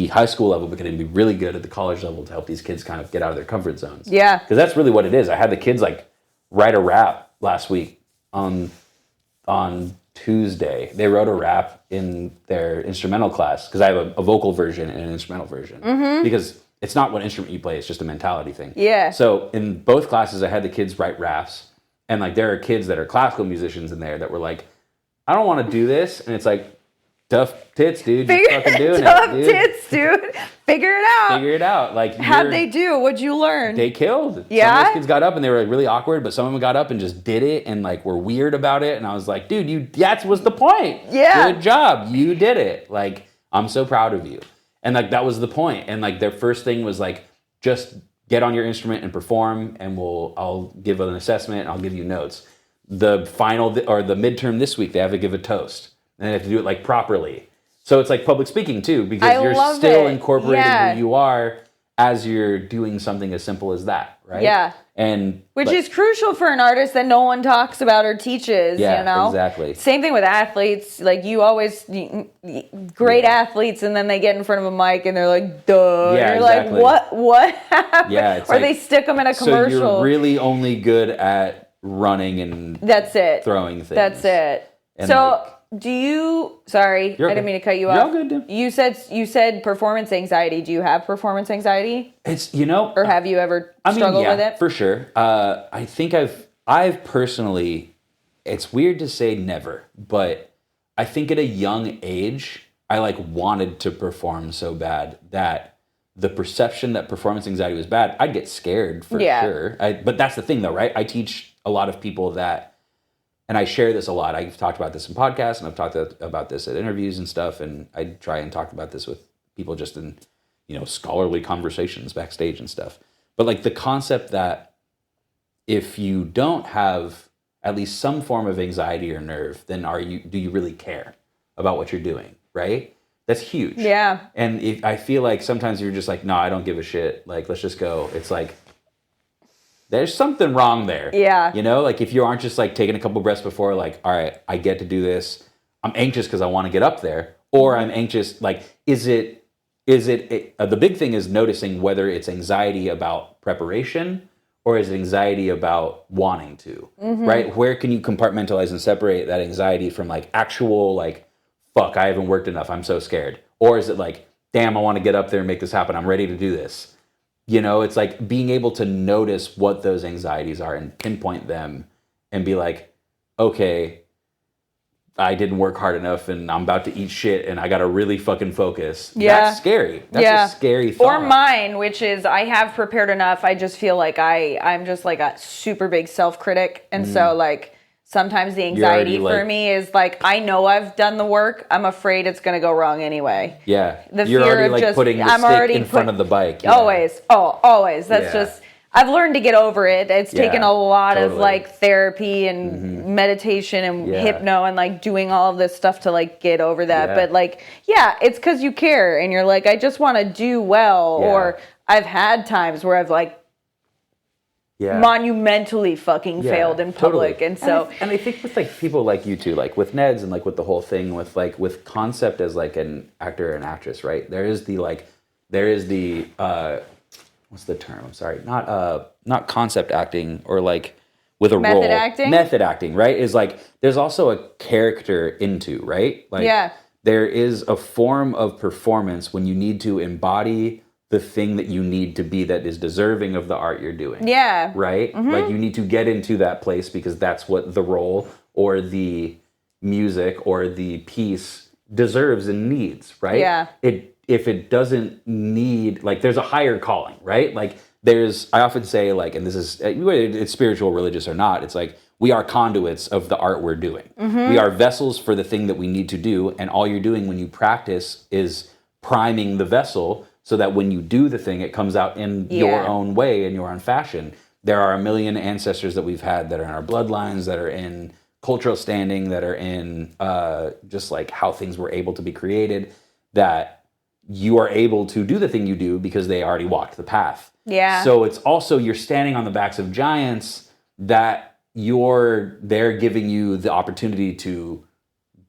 Speaker 2: high school level, but it can be really good at the college level to help these kids kind of get out of their comfort zones.
Speaker 1: Yeah.
Speaker 2: Because that's really what it is. I had the kids like write a rap last week on Tuesday. They wrote a rap in their instrumental class, because I have a vocal version and an instrumental version. Because it's not what instrument you play, it's just a mentality thing.
Speaker 1: Yeah.
Speaker 2: So in both classes, I had the kids write raps, and like there are kids that are classical musicians in there that were like, I don't want to do this. And it's like, tough tits, dude. You're fucking doing it, dude.
Speaker 1: Tough tits, dude. Figure it out.
Speaker 2: Figure it out. Like,
Speaker 1: how'd they do? What'd you learn?
Speaker 2: They killed.
Speaker 1: Yeah?
Speaker 2: Some of those kids got up and they were like really awkward, but some of them got up and just did it and like were weird about it. And I was like, dude, that was the point.
Speaker 1: Yeah.
Speaker 2: Good job. You did it. Like, I'm so proud of you. And like, that was the point. And like, their first thing was like, just get on your instrument and perform, and I'll give an assessment and I'll give you notes. The final or the midterm this week, they have to give a toast, and they have to do it like properly. So it's like public speaking too, because you're still incorporating who you are as you're doing something as simple as that, right?
Speaker 1: Yeah.
Speaker 2: And
Speaker 1: which is crucial for an artist that no one talks about or teaches,
Speaker 2: yeah,
Speaker 1: you know?
Speaker 2: Exactly.
Speaker 1: Same thing with athletes. Like, you always, great athletes, and then they get in front of a mic and they're like, duh.
Speaker 2: Yeah,
Speaker 1: and you're
Speaker 2: exactly.
Speaker 1: like, what happened?
Speaker 2: Yeah, it's
Speaker 1: or
Speaker 2: like,
Speaker 1: they stick them in a commercial.
Speaker 2: So you're really only good at running and
Speaker 1: that's it.
Speaker 2: Throwing things.
Speaker 1: That's it.
Speaker 2: And
Speaker 1: so... Do you? Sorry, I didn't mean to cut you off.
Speaker 2: You're all good.
Speaker 1: You said performance anxiety. Do you have performance anxiety?
Speaker 2: It's
Speaker 1: or have you ever struggled with it?
Speaker 2: For sure. I think I've personally. It's weird to say never, but I think at a young age, I like wanted to perform so bad that the perception that performance anxiety was bad, I'd get scared for sure. But that's the thing, though, right? I teach a lot of people that. And I share this a lot. I've talked about this in podcasts, and I've talked about this at interviews and stuff. And I try and talk about this with people just in, scholarly conversations backstage and stuff. But like the concept that if you don't have at least some form of anxiety or nerve, then do you really care about what you're doing, right? That's huge.
Speaker 1: Yeah.
Speaker 2: And I feel like sometimes you're just like, no, I don't give a shit. Like, let's just go. It's like, there's something wrong there.
Speaker 1: Yeah.
Speaker 2: Like if you aren't just like taking a couple breaths before, like, all right, I get to do this. I'm anxious because I want to get up there. Or I'm anxious, like, the big thing is noticing whether it's anxiety about preparation or is it anxiety about wanting to, right? Where can you compartmentalize and separate that anxiety from like actual, like, fuck, I haven't worked enough, I'm so scared. Or is it like, damn, I want to get up there and make this happen. I'm ready to do this. It's like being able to notice what those anxieties are and pinpoint them and be like, okay, I didn't work hard enough and I'm about to eat shit and I got to really fucking focus. Yeah. That's scary. That's a scary thought.
Speaker 1: Or mine, which is I have prepared enough. I just feel like I'm just like a super big self-critic. And so like sometimes the anxiety for me is like, I know I've done the work. I'm afraid it's going to go wrong anyway.
Speaker 2: Yeah.
Speaker 1: The
Speaker 2: You're
Speaker 1: fear
Speaker 2: already
Speaker 1: of
Speaker 2: like
Speaker 1: just,
Speaker 2: putting the
Speaker 1: I'm
Speaker 2: stick in front of the bike. Yeah.
Speaker 1: Always. Oh, always. That's just, I've learned to get over it. It's taken a lot of like therapy and meditation and hypno and like doing all of this stuff to like get over that. But like, it's because you care and you're like, I just want to do well. Or I've had times where I've like, monumentally fucking failed in public. And so
Speaker 2: and I think with like people like you too, like with Neds and like with the whole thing with concept as like an actor or an actress, right? There is the what's the term? I'm sorry. Not concept acting or like with a
Speaker 1: method
Speaker 2: role.
Speaker 1: Acting?
Speaker 2: Method acting, right? Is like there's also a character into, right? Like there is a form of performance when you need to embody the thing that you need to be that is deserving of the art you're doing.
Speaker 1: Yeah.
Speaker 2: Right? Like you need to get into that place because that's what the role or the music or the piece deserves and needs, right?
Speaker 1: Yeah.
Speaker 2: If it doesn't need, like, there's a higher calling, right? Like, I often say, like, and this is, it's spiritual, religious or not, it's like, we are conduits of the art we're doing. We are vessels for the thing that we need to do, and all you're doing when you practice is priming the vessel so that when you do the thing, it comes out in your own way, in your own fashion. There are a million ancestors that we've had that are in our bloodlines, that are in cultural standing, that are in just like how things were able to be created, that you are able to do the thing you do because they already walked the path.
Speaker 1: Yeah.
Speaker 2: So it's also, you're standing on the backs of giants that they're giving you the opportunity to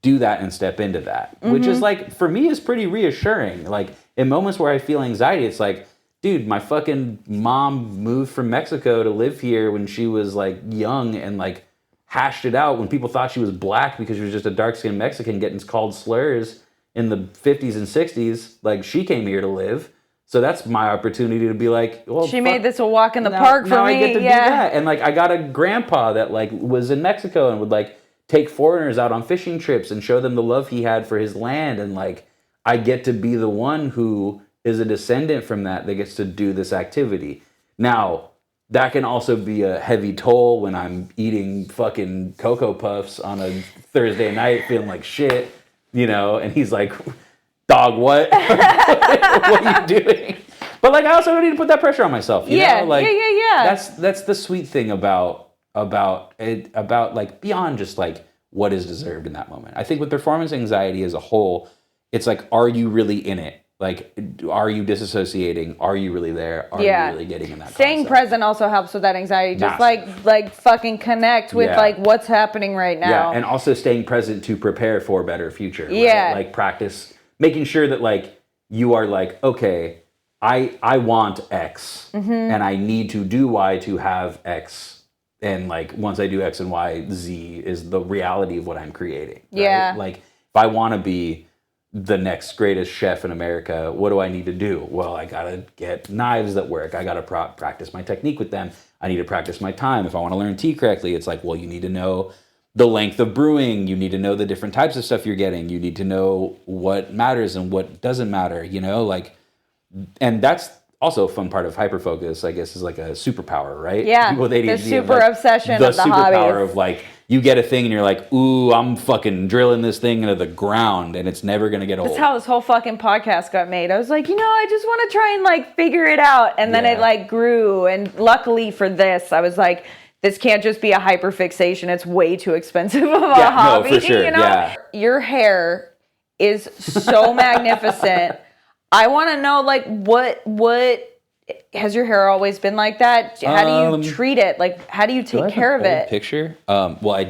Speaker 2: do that and step into that, which is like, for me, is pretty reassuring. Like, in moments where I feel anxiety, it's like, dude, my fucking mom moved from Mexico to live here when she was like young and like hashed it out when people thought she was black because she was just a dark-skinned Mexican getting called slurs in the 50s and 60s. Like, she came here to live. So that's my opportunity to be like, well,
Speaker 1: she made this a walk in the park for me.
Speaker 2: I get to do that. And like, I got a grandpa that like was in Mexico and would like take foreigners out on fishing trips and show them the love he had for his land. And like, I get to be the one who is a descendant from that gets to do this activity. Now, that can also be a heavy toll when I'm eating fucking Cocoa Puffs on a Thursday night feeling like shit, you know, and he's like, dog, what? What are you doing? But like, I also don't need to put that pressure on myself. You know? Like, That's the sweet thing about like beyond just like what is deserved in that moment. I think with performance anxiety as a whole, it's like, are you really in it? Like, are you disassociating? Are you really there? Are you really getting in that
Speaker 1: Staying
Speaker 2: concept?
Speaker 1: present also helps with that anxiety. Just like fucking connect with like what's happening right now.
Speaker 2: Yeah, and also staying present to prepare for a better future. Right?
Speaker 1: Yeah.
Speaker 2: Like, practice, making sure that like you are like, okay, I want X and I need to do Y to have X. And like, once I do X and Y, Z is the reality of what I'm creating. Right?
Speaker 1: Yeah.
Speaker 2: Like, if I want to be the next greatest chef in America, what do I need to do? Well, I gotta get knives that work. I gotta practice my technique with them. I need to practice my time. If I want to learn tea correctly, it's like, well, you need to know the length of brewing. You need to know the different types of stuff you're getting. You need to know what matters and what doesn't matter, you know, like, and that's also a fun part of hyperfocus, I guess, is like a superpower, right?
Speaker 1: Yeah.
Speaker 2: People with ADHD
Speaker 1: the super
Speaker 2: like,
Speaker 1: obsession of the
Speaker 2: superpower
Speaker 1: hobbies.
Speaker 2: of like, you get a thing and you're like, ooh, I'm fucking drilling this thing into the ground and it's never going to get old.
Speaker 1: That's how this whole fucking podcast got made. I was like, I just want to try and like figure it out. And then it like grew. And luckily for this, I was like, this can't just be a hyperfixation. It's way too expensive of a hobby.
Speaker 2: No, for sure.
Speaker 1: You know?
Speaker 2: Yeah.
Speaker 1: Your hair is so magnificent. I want to know, like, what has your hair always been like that? How do you treat it? Like, how do you take care of it?
Speaker 2: Picture. Well, I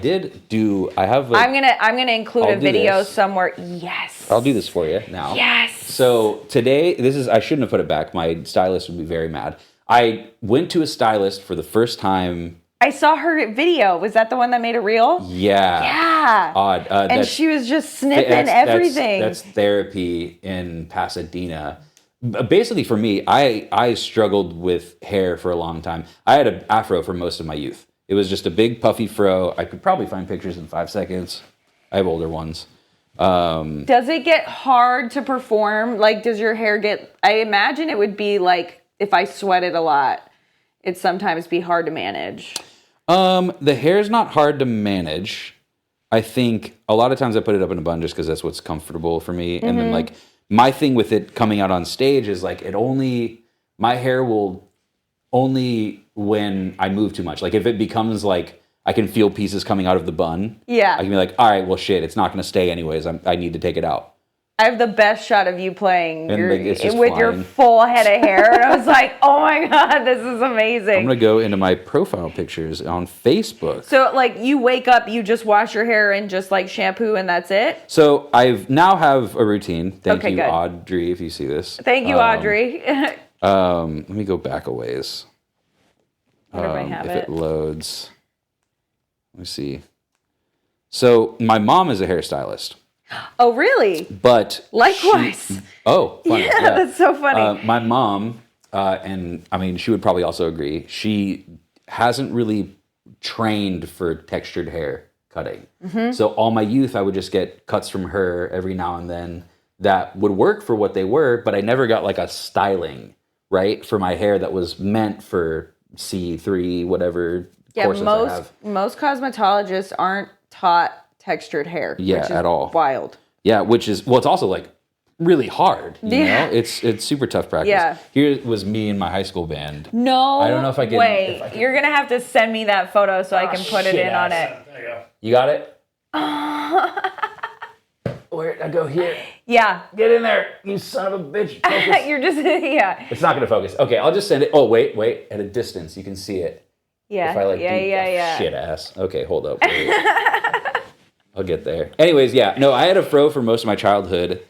Speaker 2: have.
Speaker 1: I'm gonna include a video somewhere. Yes.
Speaker 2: I'll do this for you now.
Speaker 1: Yes.
Speaker 2: So today, I shouldn't have put it back. My stylist would be very mad. I went to a stylist for the first time.
Speaker 1: I saw her video. Was that the one that made a reel?
Speaker 2: Yeah.
Speaker 1: Yeah.
Speaker 2: Odd.
Speaker 1: And she was just snipping everything.
Speaker 2: That's therapy in Pasadena. Basically, for me, I struggled with hair for a long time. I had an afro for most of my youth. It was just a big puffy fro. I could probably find pictures in 5 seconds. I have older ones.
Speaker 1: Does it get hard to perform? Like, does your hair get... I imagine it would be like, if I sweated a lot, it'd sometimes be hard to manage.
Speaker 2: The hair's not hard to manage. I think a lot of times I put it up in a bun just because that's what's comfortable for me. And then like... My thing with it coming out on stage is like my hair will only when I move too much. Like if it becomes like I can feel pieces coming out of the bun.
Speaker 1: Yeah.
Speaker 2: I can be like, all right, well shit, it's not going to stay anyways. I need to take it out.
Speaker 1: I have the best shot of you playing with your
Speaker 2: flying.
Speaker 1: full head of hair. And I was like, oh my God, this is amazing.
Speaker 2: I'm going to go into my profile pictures on Facebook.
Speaker 1: So like you wake up, you just wash your hair and just like shampoo and that's it?
Speaker 2: So now have a routine. Thank you,
Speaker 1: good.
Speaker 2: Audrey, if you see this.
Speaker 1: Thank you, Audrey.
Speaker 2: Let me go back a ways.
Speaker 1: If
Speaker 2: it loads. Let me see. So my mom is a hairstylist.
Speaker 1: Oh, really?
Speaker 2: But
Speaker 1: likewise.
Speaker 2: Funny.
Speaker 1: Yeah, that's so funny.
Speaker 2: My mom, and I mean, she would probably also agree, she hasn't really trained for textured hair cutting. So all my youth, I would just get cuts from her every now and then that would work for what they were, but I never got like a styling, right, for my hair that was meant for C3, whatever courses I have.
Speaker 1: Most cosmetologists aren't taught textured hair.
Speaker 2: Yeah,
Speaker 1: which is
Speaker 2: at all.
Speaker 1: Wild.
Speaker 2: Yeah, which is, well, it's also like really hard. You know? It's super tough practice.
Speaker 1: Yeah.
Speaker 2: Here was me in my high school band.
Speaker 1: No,
Speaker 2: I don't know if I can.
Speaker 1: Wait, you're gonna have to send me that photo so I can put it in on it.
Speaker 3: There you go.
Speaker 2: You got it? Where'd I go here?
Speaker 1: Yeah.
Speaker 2: Get in there, you son of a bitch. Focus.
Speaker 1: You're just, yeah.
Speaker 2: It's not going to focus. Okay, I'll just send it. Oh, wait. At a distance, you can see it.
Speaker 1: Yeah.
Speaker 2: If I like
Speaker 1: yeah.
Speaker 2: Shit ass. Okay, hold up. Wait. I'll get there. Anyways, yeah. No, I had a fro for most of my childhood.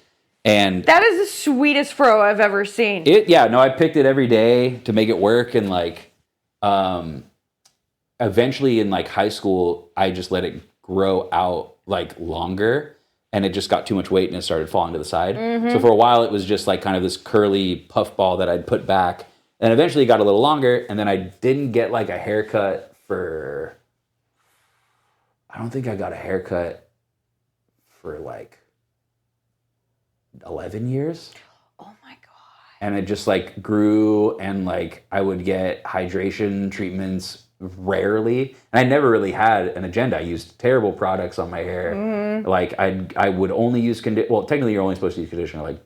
Speaker 2: And
Speaker 1: that is the sweetest fro I've ever seen.
Speaker 2: I picked it every day to make it work. And like, eventually in like high school, I just let it grow out like longer. And it just got too much weight and it started falling to the side. So for a while, it was just like kind of this curly puff ball that I'd put back. And eventually it got a little longer. And then I didn't get like a haircut for, I don't think I got a haircut for like 11 years.
Speaker 1: Oh my God.
Speaker 2: And it just like grew and like I would get hydration treatments rarely. And I never really had an agenda. I used terrible products on my hair. Like I would only use well, technically you're only supposed to use conditioner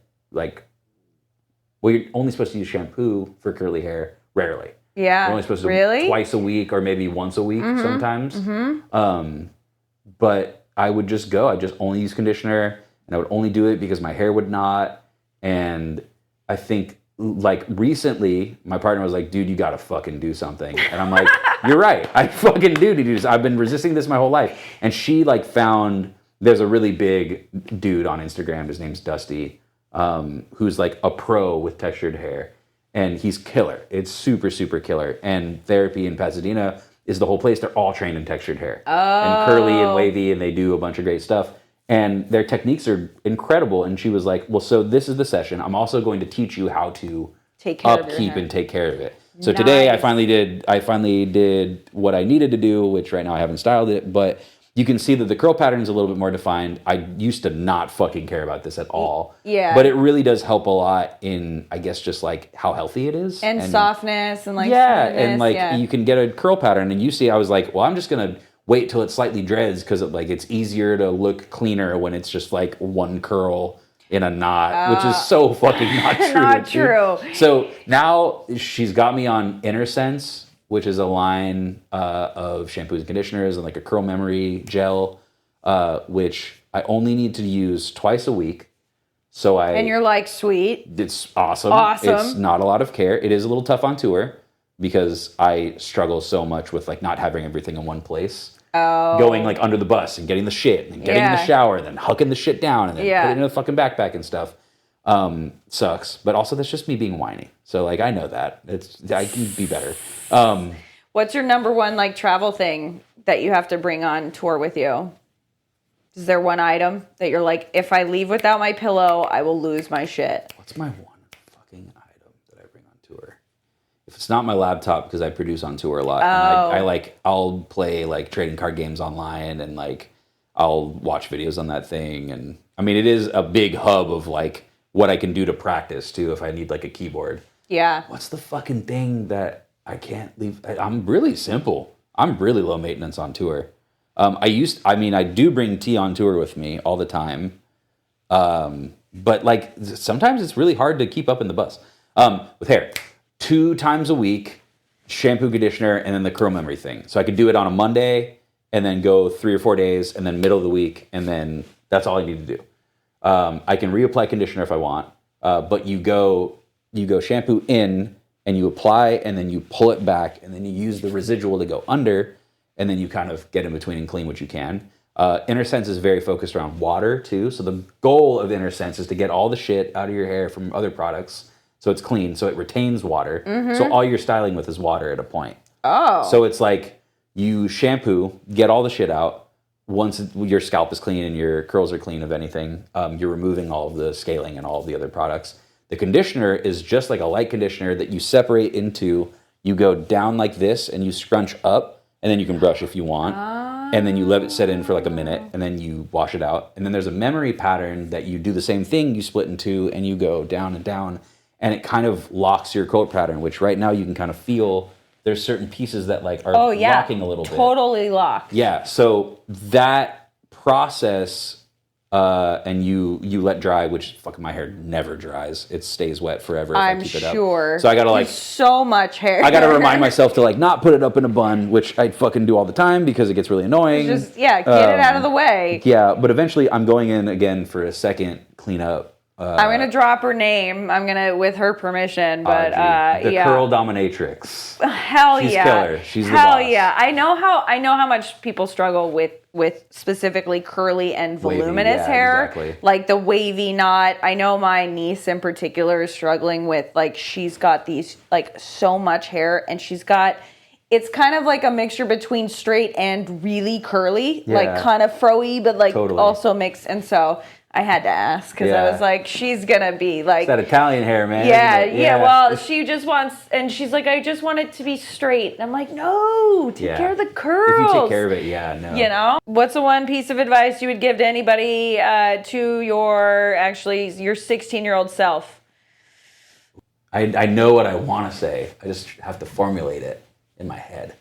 Speaker 2: you're only supposed to use shampoo for curly hair rarely.
Speaker 1: Yeah.
Speaker 2: You're only supposed to twice a week or maybe once a week sometimes. But I would just I'd just only use conditioner and I would only do it because my hair would not. And I think like recently my partner was like, dude, you gotta fucking do something. And I'm like, you're right. I fucking do this. I've been resisting this my whole life. And she like found, there's a really big dude on Instagram. His name's Dusty, who's like a pro with textured hair. And he's killer. It's super, super killer. And therapy in Pasadena is the whole place. They're all trained in textured hair. And curly and wavy, and they do a bunch of great stuff. And their techniques are incredible. And she was like, well, so this is the session. I'm also going to teach you how to upkeep and take care of it. So today I finally did what I needed to do, which right now I haven't styled it, but you can see that the curl pattern is a little bit more defined. I used to not fucking care about this at all.
Speaker 1: Yeah.
Speaker 2: But it really does help a lot in, I guess, just like how healthy it is.
Speaker 1: And softness and like
Speaker 2: and like you can get a curl pattern and you see, I was like, well, I'm just going to wait till it slightly dreads because it's easier to look cleaner when it's just like one curl in a knot, which is so fucking not true.
Speaker 1: Not true.
Speaker 2: So now she's got me on Inner Sense, which is a line of shampoos and conditioners and like a curl memory gel, which I only need to use twice a week. And
Speaker 1: you're like, sweet.
Speaker 2: It's awesome.
Speaker 1: Awesome.
Speaker 2: It's not a lot of care. It is a little tough on tour because I struggle so much with like not having everything in one place.
Speaker 1: Oh.
Speaker 2: Going like under the bus and getting the shit and getting in the shower and then hucking the shit down and then putting it in a fucking backpack and stuff. Sucks. But also that's just me being whiny. So like I know that. I can be better.
Speaker 1: What's your number one like travel thing that you have to bring on tour with you? Is there one item that you're like, if I leave without my pillow, I will lose my shit?
Speaker 2: What's my one fucking item that I bring on tour? If it's not my laptop, because I produce on tour a lot, and I'll play like trading card games online, and like I'll watch videos on that thing, and I mean it is a big hub of like what I can do to practice too if I need like a keyboard.
Speaker 1: Yeah.
Speaker 2: What's the fucking thing that I can't leave? I'm really simple. I'm really low maintenance on tour. I do bring tea on tour with me all the time, but like sometimes it's really hard to keep up in the bus with hair. 2 times a week, shampoo, conditioner, and then the curl memory thing. So I could do it on a Monday and then go 3 or 4 days and then middle of the week. And then that's all I need to do. I can reapply conditioner if I want. But you go shampoo in and you apply and then you pull it back and then you use the residual to go under and then you kind of get in between and clean what you can. Inner Sense is very focused around water too. So the goal of Inner Sense is to get all the shit out of your hair from other products so it's clean, so it retains water. Mm-hmm. So all you're styling with is water at a point. Oh. So it's like you shampoo, get all the shit out. Once your scalp is clean and your curls are clean of anything, you're removing all of the scaling and all of the other products. The conditioner is just like a light conditioner that you separate into. You go down like this and you scrunch up, and then you can brush if you want. and then you let it set in for like a minute, and then you wash it out. And then there's a memory pattern that you do the same thing, you split in two, and you go down and down, and it kind of locks your coat pattern, which right now you can kind of feel there's certain pieces that like are locking a little bit.
Speaker 1: Totally locked.
Speaker 2: Yeah, so that process... and you let dry, which fucking my hair never dries. It stays wet forever if I keep it up. I'm sure. So I gotta like
Speaker 1: so much hair.
Speaker 2: I gotta remind myself to like not put it up in a bun, which I fucking do all the time because it gets really annoying.
Speaker 1: Just get it out of the way.
Speaker 2: Yeah, but eventually I'm going in again for a second cleanup.
Speaker 1: I'm gonna drop her name. I'm gonna with her permission, but
Speaker 2: the curl dominatrix.
Speaker 1: Hell
Speaker 2: She's
Speaker 1: yeah,
Speaker 2: killer. She's the boss.
Speaker 1: Hell yeah. I know how much people struggle with specifically curly and voluminous hair, exactly. Like the wavy knot. I know my niece in particular is struggling with like she's got these like so much hair, and it's kind of like a mixture between straight and really curly, like kind of fro-y, but like also mixed, and so. I had to ask because I was like, she's gonna be like
Speaker 2: it's that Italian hair, man.
Speaker 1: Yeah. Well, she just wants, and she's like, I just want it to be straight. And I'm like, no, take care of the curls.
Speaker 2: If you take care of it, no.
Speaker 1: You know, what's the one piece of advice you would give to anybody to your 16-year-old self?
Speaker 2: I know what I want to say. I just have to formulate it in my head.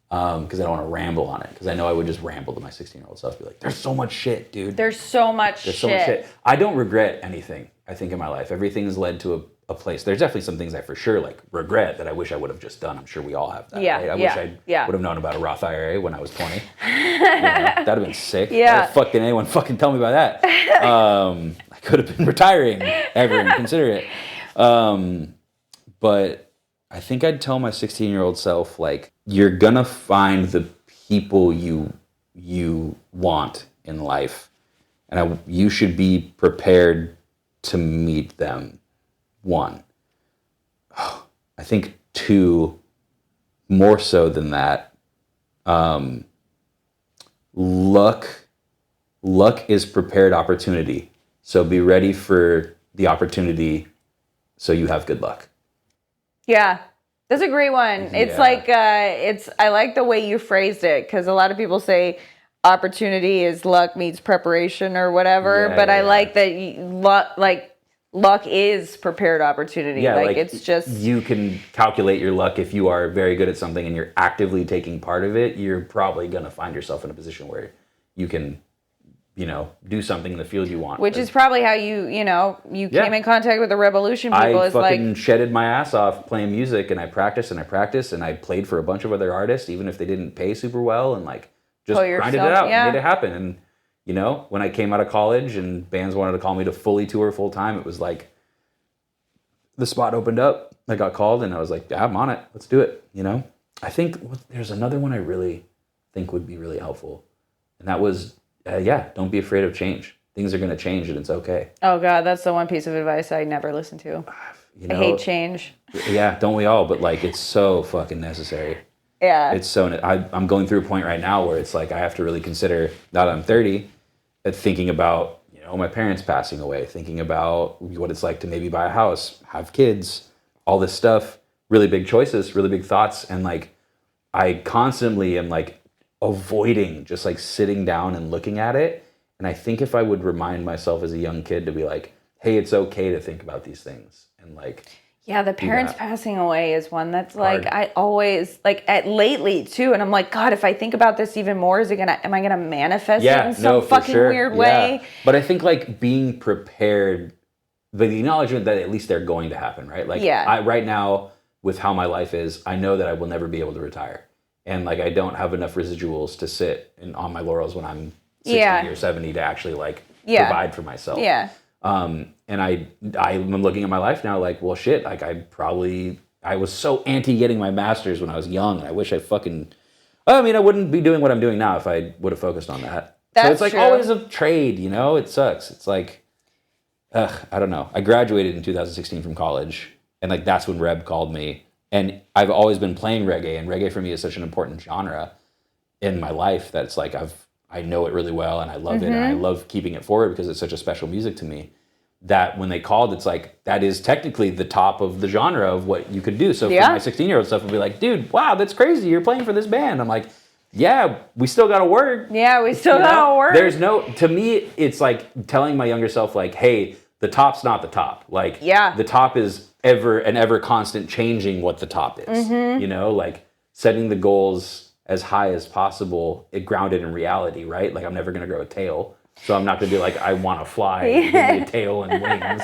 Speaker 2: Because I don't want to ramble on it. Because I know I would just ramble to my 16-year-old self. Be like, there's so much shit, dude.
Speaker 1: There's so much shit.
Speaker 2: I don't regret anything, I think, in my life. Everything's led to a place. There's definitely some things I for sure like regret that I wish I would have just done. I'm sure we all have that.
Speaker 1: Yeah,
Speaker 2: right? I wish I would have known about a Roth IRA when I was 20. That'd have been sick.
Speaker 1: Yeah.
Speaker 2: Why the fuck did anyone fucking tell me about that? I could have been retiring ever and consider it. But I think I'd tell my 16-year-old self, like, you're gonna find the people you want in life, and you should be prepared to meet them. 1, I think 2, more so than that, luck is prepared opportunity. So be ready for the opportunity so you have good luck.
Speaker 1: Yeah. That's a great one. It's like, I like the way you phrased it, because a lot of people say opportunity is luck meets preparation or whatever, but I like that luck is prepared opportunity.
Speaker 2: Yeah, like
Speaker 1: it's just...
Speaker 2: You can calculate your luck if you are very good at something and you're actively taking part of it, you're probably going to find yourself in a position where you can... do something in the field you want.
Speaker 1: Which is probably how you came in contact with the Rebelution people.
Speaker 2: I fucking shedded my ass off playing music, and I practiced, and I played for a bunch of other artists, even if they didn't pay super well, and like just grinded it out and made it happen. And when I came out of college and bands wanted to call me to fully tour full time, it was like the spot opened up. I got called, and I was like, yeah, I'm on it. Let's do it. I think there's another one I really think would be really helpful, and that was. Don't be afraid of change. Things are going to change, and it's okay. Oh, God, that's the one piece of advice I never listen to. I hate change. Yeah, don't we all? But, like, it's so fucking necessary. Yeah. It's so... I'm going through a point right now where it's like I have to really consider, now that I'm 30, thinking about, my parents passing away, thinking about what it's like to maybe buy a house, have kids, all this stuff, really big choices, really big thoughts, and, like, I constantly am, like, avoiding just like sitting down and looking at it. And I think if I would remind myself as a young kid to be like, hey, it's okay to think about these things, and like the parents passing away is one that's like hard. I always like lately too, and I'm like, God, if I think about this even more, am I gonna manifest it in some fucking weird way? But I think like being prepared, the acknowledgement that at least they're going to happen, right? Like right now with how my life is, I know that I will never be able to retire. And like I don't have enough residuals to sit on my laurels when I'm 60 or 70 to actually like provide for myself. Yeah. And I'm looking at my life now like, well, shit. Like I was so anti getting my master's when I was young, and I wish I wouldn't be doing what I'm doing now if I would have focused on that. So it's like always a trade, It sucks. It's like, I don't know. I graduated in 2016 from college, and like that's when Reb called me. And I've always been playing reggae, and reggae for me is such an important genre in my life that it's like I know it really well, and I love it, and I love keeping it forward because it's such a special music to me. That when they called, it's like that is technically the top of the genre of what you could do. So for my 16-year-old stuff, would be like, dude, wow, that's crazy. You're playing for this band. I'm like, yeah, we still got to work.
Speaker 1: Yeah, we still got to work.
Speaker 2: There's no, to me, it's like telling my younger self, like, hey, the top's not the top. Like, the top is ever constant changing what the top is. You know, like setting the goals as high as possible, it grounded in reality, right? Like, I'm never going to grow a tail. So I'm not going to be like, I want to fly, give me a tail and wings,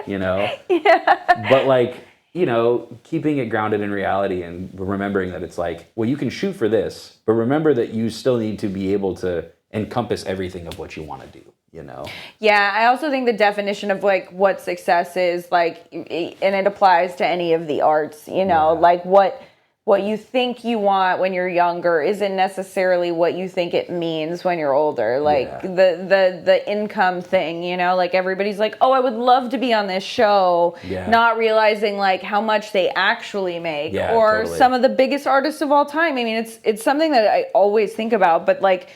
Speaker 2: you know? But like, you know, keeping it grounded in reality and remembering that it's like, well, you can shoot for this, but remember that you still need to be able to encompass everything of what you want to do, you know?
Speaker 1: Yeah, I also think the definition of like what success is, like, and it applies to any of the arts, you know, like what you think you want when you're younger isn't necessarily what you think it means when you're older. Like the income thing, you know, like everybody's like, oh, I would love to be on this show, not realizing like how much they actually make, or some of the biggest artists of all time. I mean, it's something that I always think about, but like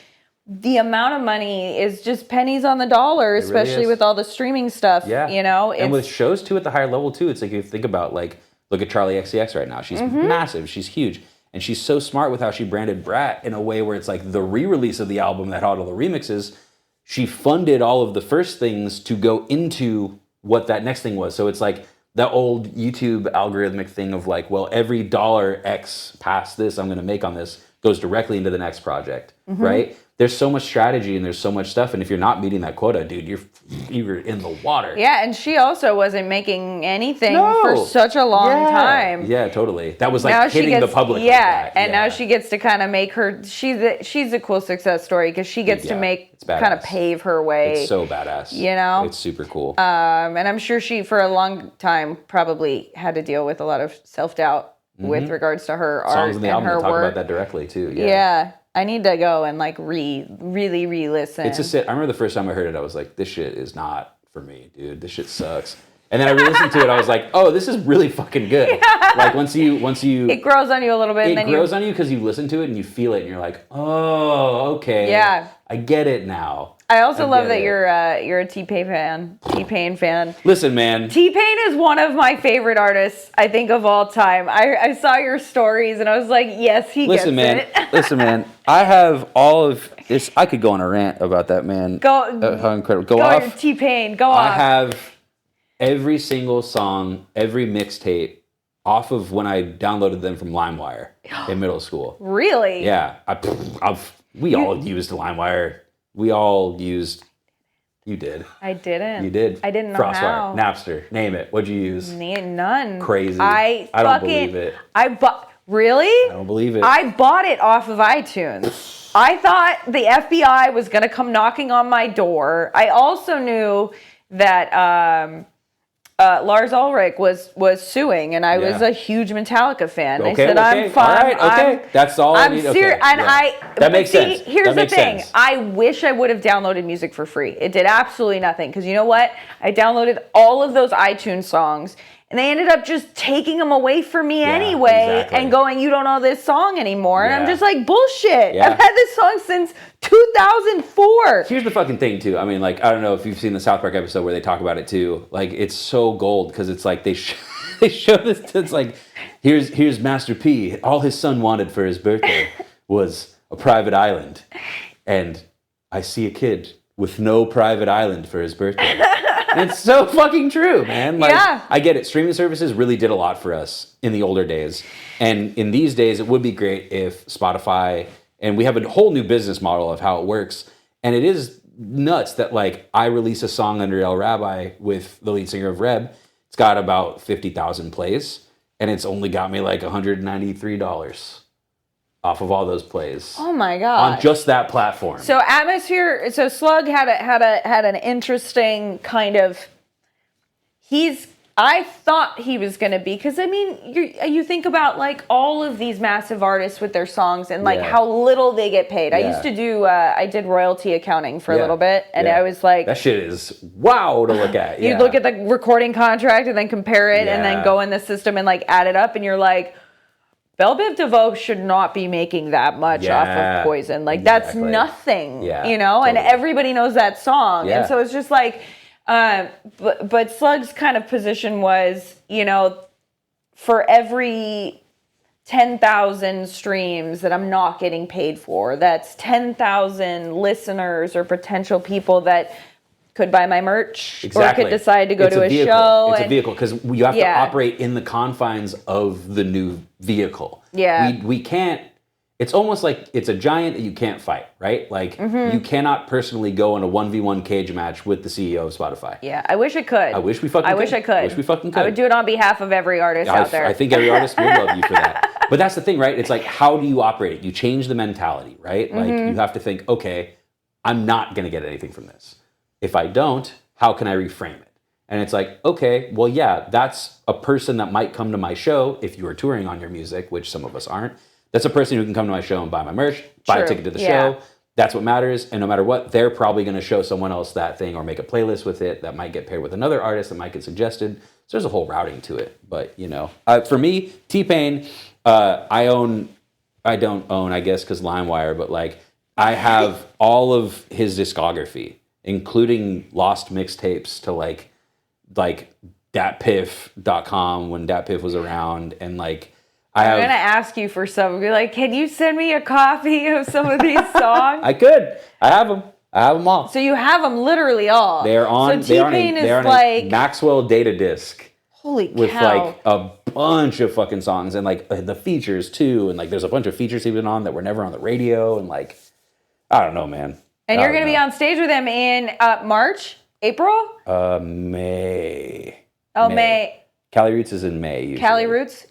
Speaker 1: the amount of money is just pennies on the dollar, especially really with all the streaming stuff, you know?
Speaker 2: And with shows too at the higher level too, it's like, if you think about like, look at Charlie XCX right now. She's massive. She's huge. And she's so smart with how she branded Brat in a way where it's like the re-release of the album that had all the remixes. She funded all of the first things to go into what that next thing was. So it's like that old YouTube algorithmic thing of like, well, every dollar X past this I'm going to make on this goes directly into the next project, right? There's so much strategy and there's so much stuff. And if you're not meeting that quota, dude, you're in the water.
Speaker 1: Yeah, and she also wasn't making anything for such a long time.
Speaker 2: Yeah, totally. That was like hitting the public.
Speaker 1: Now she gets to kind of make her, she's a cool success story because she gets to make, kind of pave her way.
Speaker 2: It's so badass.
Speaker 1: You know?
Speaker 2: It's super cool.
Speaker 1: And I'm sure she, for a long time, probably had to deal with a lot of self-doubt with regards to her art
Speaker 2: Songs in the
Speaker 1: and
Speaker 2: album
Speaker 1: her
Speaker 2: that talk
Speaker 1: work.
Speaker 2: about that directly too.
Speaker 1: Yeah. I need to go and like really re-listen.
Speaker 2: It's just, I remember the first time I heard it, I was like, this shit is not for me, dude. This shit sucks. And then I re-listened to it, I was like, oh, this is really fucking good. Like once you
Speaker 1: it grows on you a little bit.
Speaker 2: It grows on you because you listen to it and you feel it and you're like, oh, okay.
Speaker 1: Yeah.
Speaker 2: I get it now.
Speaker 1: I also love that you're a T-Pain fan.
Speaker 2: Listen, man.
Speaker 1: T-Pain is one of my favorite artists, I think, of all time. I saw your stories and I was like, yes, he gets it.
Speaker 2: Listen, man. I have all of this. I could go on a rant about that, man.
Speaker 1: How
Speaker 2: incredible. Go off.
Speaker 1: T-Pain. Go off.
Speaker 2: I have every single song, every mixtape off of when I downloaded them from Limewire in middle school.
Speaker 1: Really?
Speaker 2: Yeah. We all used Limewire. We all used... You did.
Speaker 1: I didn't.
Speaker 2: You did.
Speaker 1: I didn't know
Speaker 2: Crossfire,
Speaker 1: how.
Speaker 2: Napster, name it. What'd you use?
Speaker 1: None.
Speaker 2: Crazy.
Speaker 1: I
Speaker 2: don't believe it.
Speaker 1: Really?
Speaker 2: I don't believe it.
Speaker 1: I bought it off of iTunes. I thought the FBI was going to come knocking on my door. I also knew that Lars Ulrich was suing, and I was a huge Metallica fan. I said, I'm fine.
Speaker 2: All right, okay. That's all I need.
Speaker 1: Serious.
Speaker 2: Okay.
Speaker 1: And
Speaker 2: that makes sense.
Speaker 1: Here's the thing. I wish I would have downloaded music for free. It did absolutely nothing. Because you know what? I downloaded all of those iTunes songs, and they ended up just taking them away from me anyway, and going, you don't know this song anymore. And I'm just like, bullshit. I've had this song since 2004.
Speaker 2: Here's the fucking thing, too. I mean, like, I don't know if you've seen the South Park episode where they talk about it, too. Like, it's so gold, because it's like they show this. It's like, here's Master P. All his son wanted for his birthday was a private island. And I see a kid with no private island for his birthday. And it's so fucking true, man. Like, I get it. Streaming services really did a lot for us in the older days. And in these days, it would be great if Spotify, and we have a whole new business model of how it works. And it is nuts that, like, I release a song under El Rabbi with the lead singer of Reb. It's got about 50,000 plays. And it's only got me like $193 off of all those plays.
Speaker 1: Oh my god!
Speaker 2: On just that platform.
Speaker 1: So Atmosphere. So Slug had an interesting kind of. I thought he was going to be, because I mean, you think about like all of these massive artists with their songs and like how little they get paid. I used to do I did royalty accounting for a little bit, and I was like,
Speaker 2: that shit is wow to look at.
Speaker 1: You look at the recording contract and then compare it, and then go in the system and like add it up, and you're like, Belle Biv DeVoe should not be making that much off of Poison. Like that's nothing, you know. Totally. And everybody knows that song, and so it's just like. But Slug's kind of position was, you know, for every 10,000 streams that I'm not getting paid for. That's 10,000 listeners or potential people that could buy my merch or could decide to go to a show.
Speaker 2: It's a vehicle because you have to operate in the confines of the new vehicle.
Speaker 1: Yeah.
Speaker 2: We can't, it's almost like it's a giant that you can't fight, right? Like you cannot personally go in a 1v1 cage match with the CEO of Spotify.
Speaker 1: Yeah, I wish I could.
Speaker 2: I wish we fucking could.
Speaker 1: I wish we fucking could. I would do it on behalf of every artist out there.
Speaker 2: I think every artist would love you for that. But that's the thing, right? It's like, how do you operate it? You change the mentality, right? Like you have to think, okay, I'm not going to get anything from this. If I don't, how can I reframe it? And it's like, okay, well, yeah, that's a person that might come to my show if you are touring on your music, which some of us aren't. That's a person who can come to my show and buy my merch, buy a ticket to the show. That's what matters. And no matter what, they're probably going to show someone else that thing or make a playlist with it that might get paired with another artist that might get suggested. So there's a whole routing to it. But, you know, for me, T-Pain, I don't own, I guess, because Limewire, but like I have all of his discography, including lost mixtapes to like datpiff.com when datpiff was around. And like, I'm
Speaker 1: going to ask you for some. Be like, can you send me a copy of some of these songs?
Speaker 2: I could. I have them. I have them all.
Speaker 1: So you have them literally all.
Speaker 2: They're on.
Speaker 1: So T-Pain is like
Speaker 2: a Maxwell data disc.
Speaker 1: Holy cow!
Speaker 2: With like a bunch of fucking songs and like the features too, and like there's a bunch of features he's been on that were never on the radio, and like I don't know, man.
Speaker 1: And you're going to be on stage with him in March, April?
Speaker 2: May.
Speaker 1: Oh, May.
Speaker 2: Cali Roots is in May. Usually.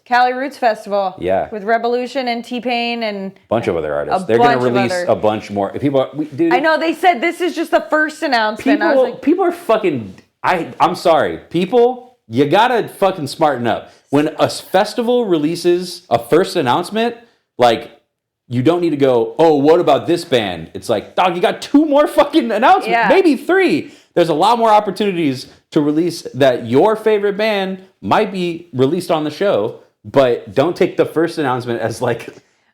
Speaker 1: Cali Roots Festival.
Speaker 2: Yeah.
Speaker 1: With Rebelution and T-Pain and
Speaker 2: a bunch of other artists. They're going to release a bunch more. Dude,
Speaker 1: I know they said this is just the first announcement. I was like,
Speaker 2: people are fucking. I'm sorry, people. You gotta fucking smarten up. When a festival releases a first announcement, like you don't need to go, oh, what about this band? It's like, dog, you got 2 more fucking announcements, maybe 3. There's a lot more opportunities to release that your favorite band might be released on the show, but don't take the first announcement as like,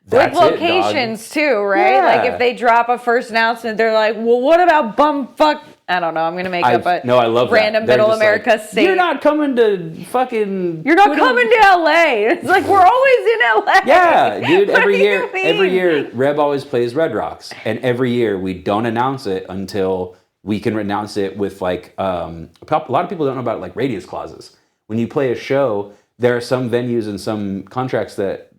Speaker 2: that's
Speaker 1: with locations too, right?
Speaker 2: Yeah.
Speaker 1: Like if they drop a first announcment, they're like, well, what about bumfuck? I don't know. I'm going to make up a
Speaker 2: I love
Speaker 1: random middle America state.
Speaker 2: You're not coming to fucking...
Speaker 1: You're not coming to LA. It's like, we're always in LA.
Speaker 2: Yeah, dude. Every year, Reb always plays Red Rocks. And every year, we don't announce it until we can announce it with like... a lot of people don't know about like radius clauses. When you play a show, there are some venues and some contracts that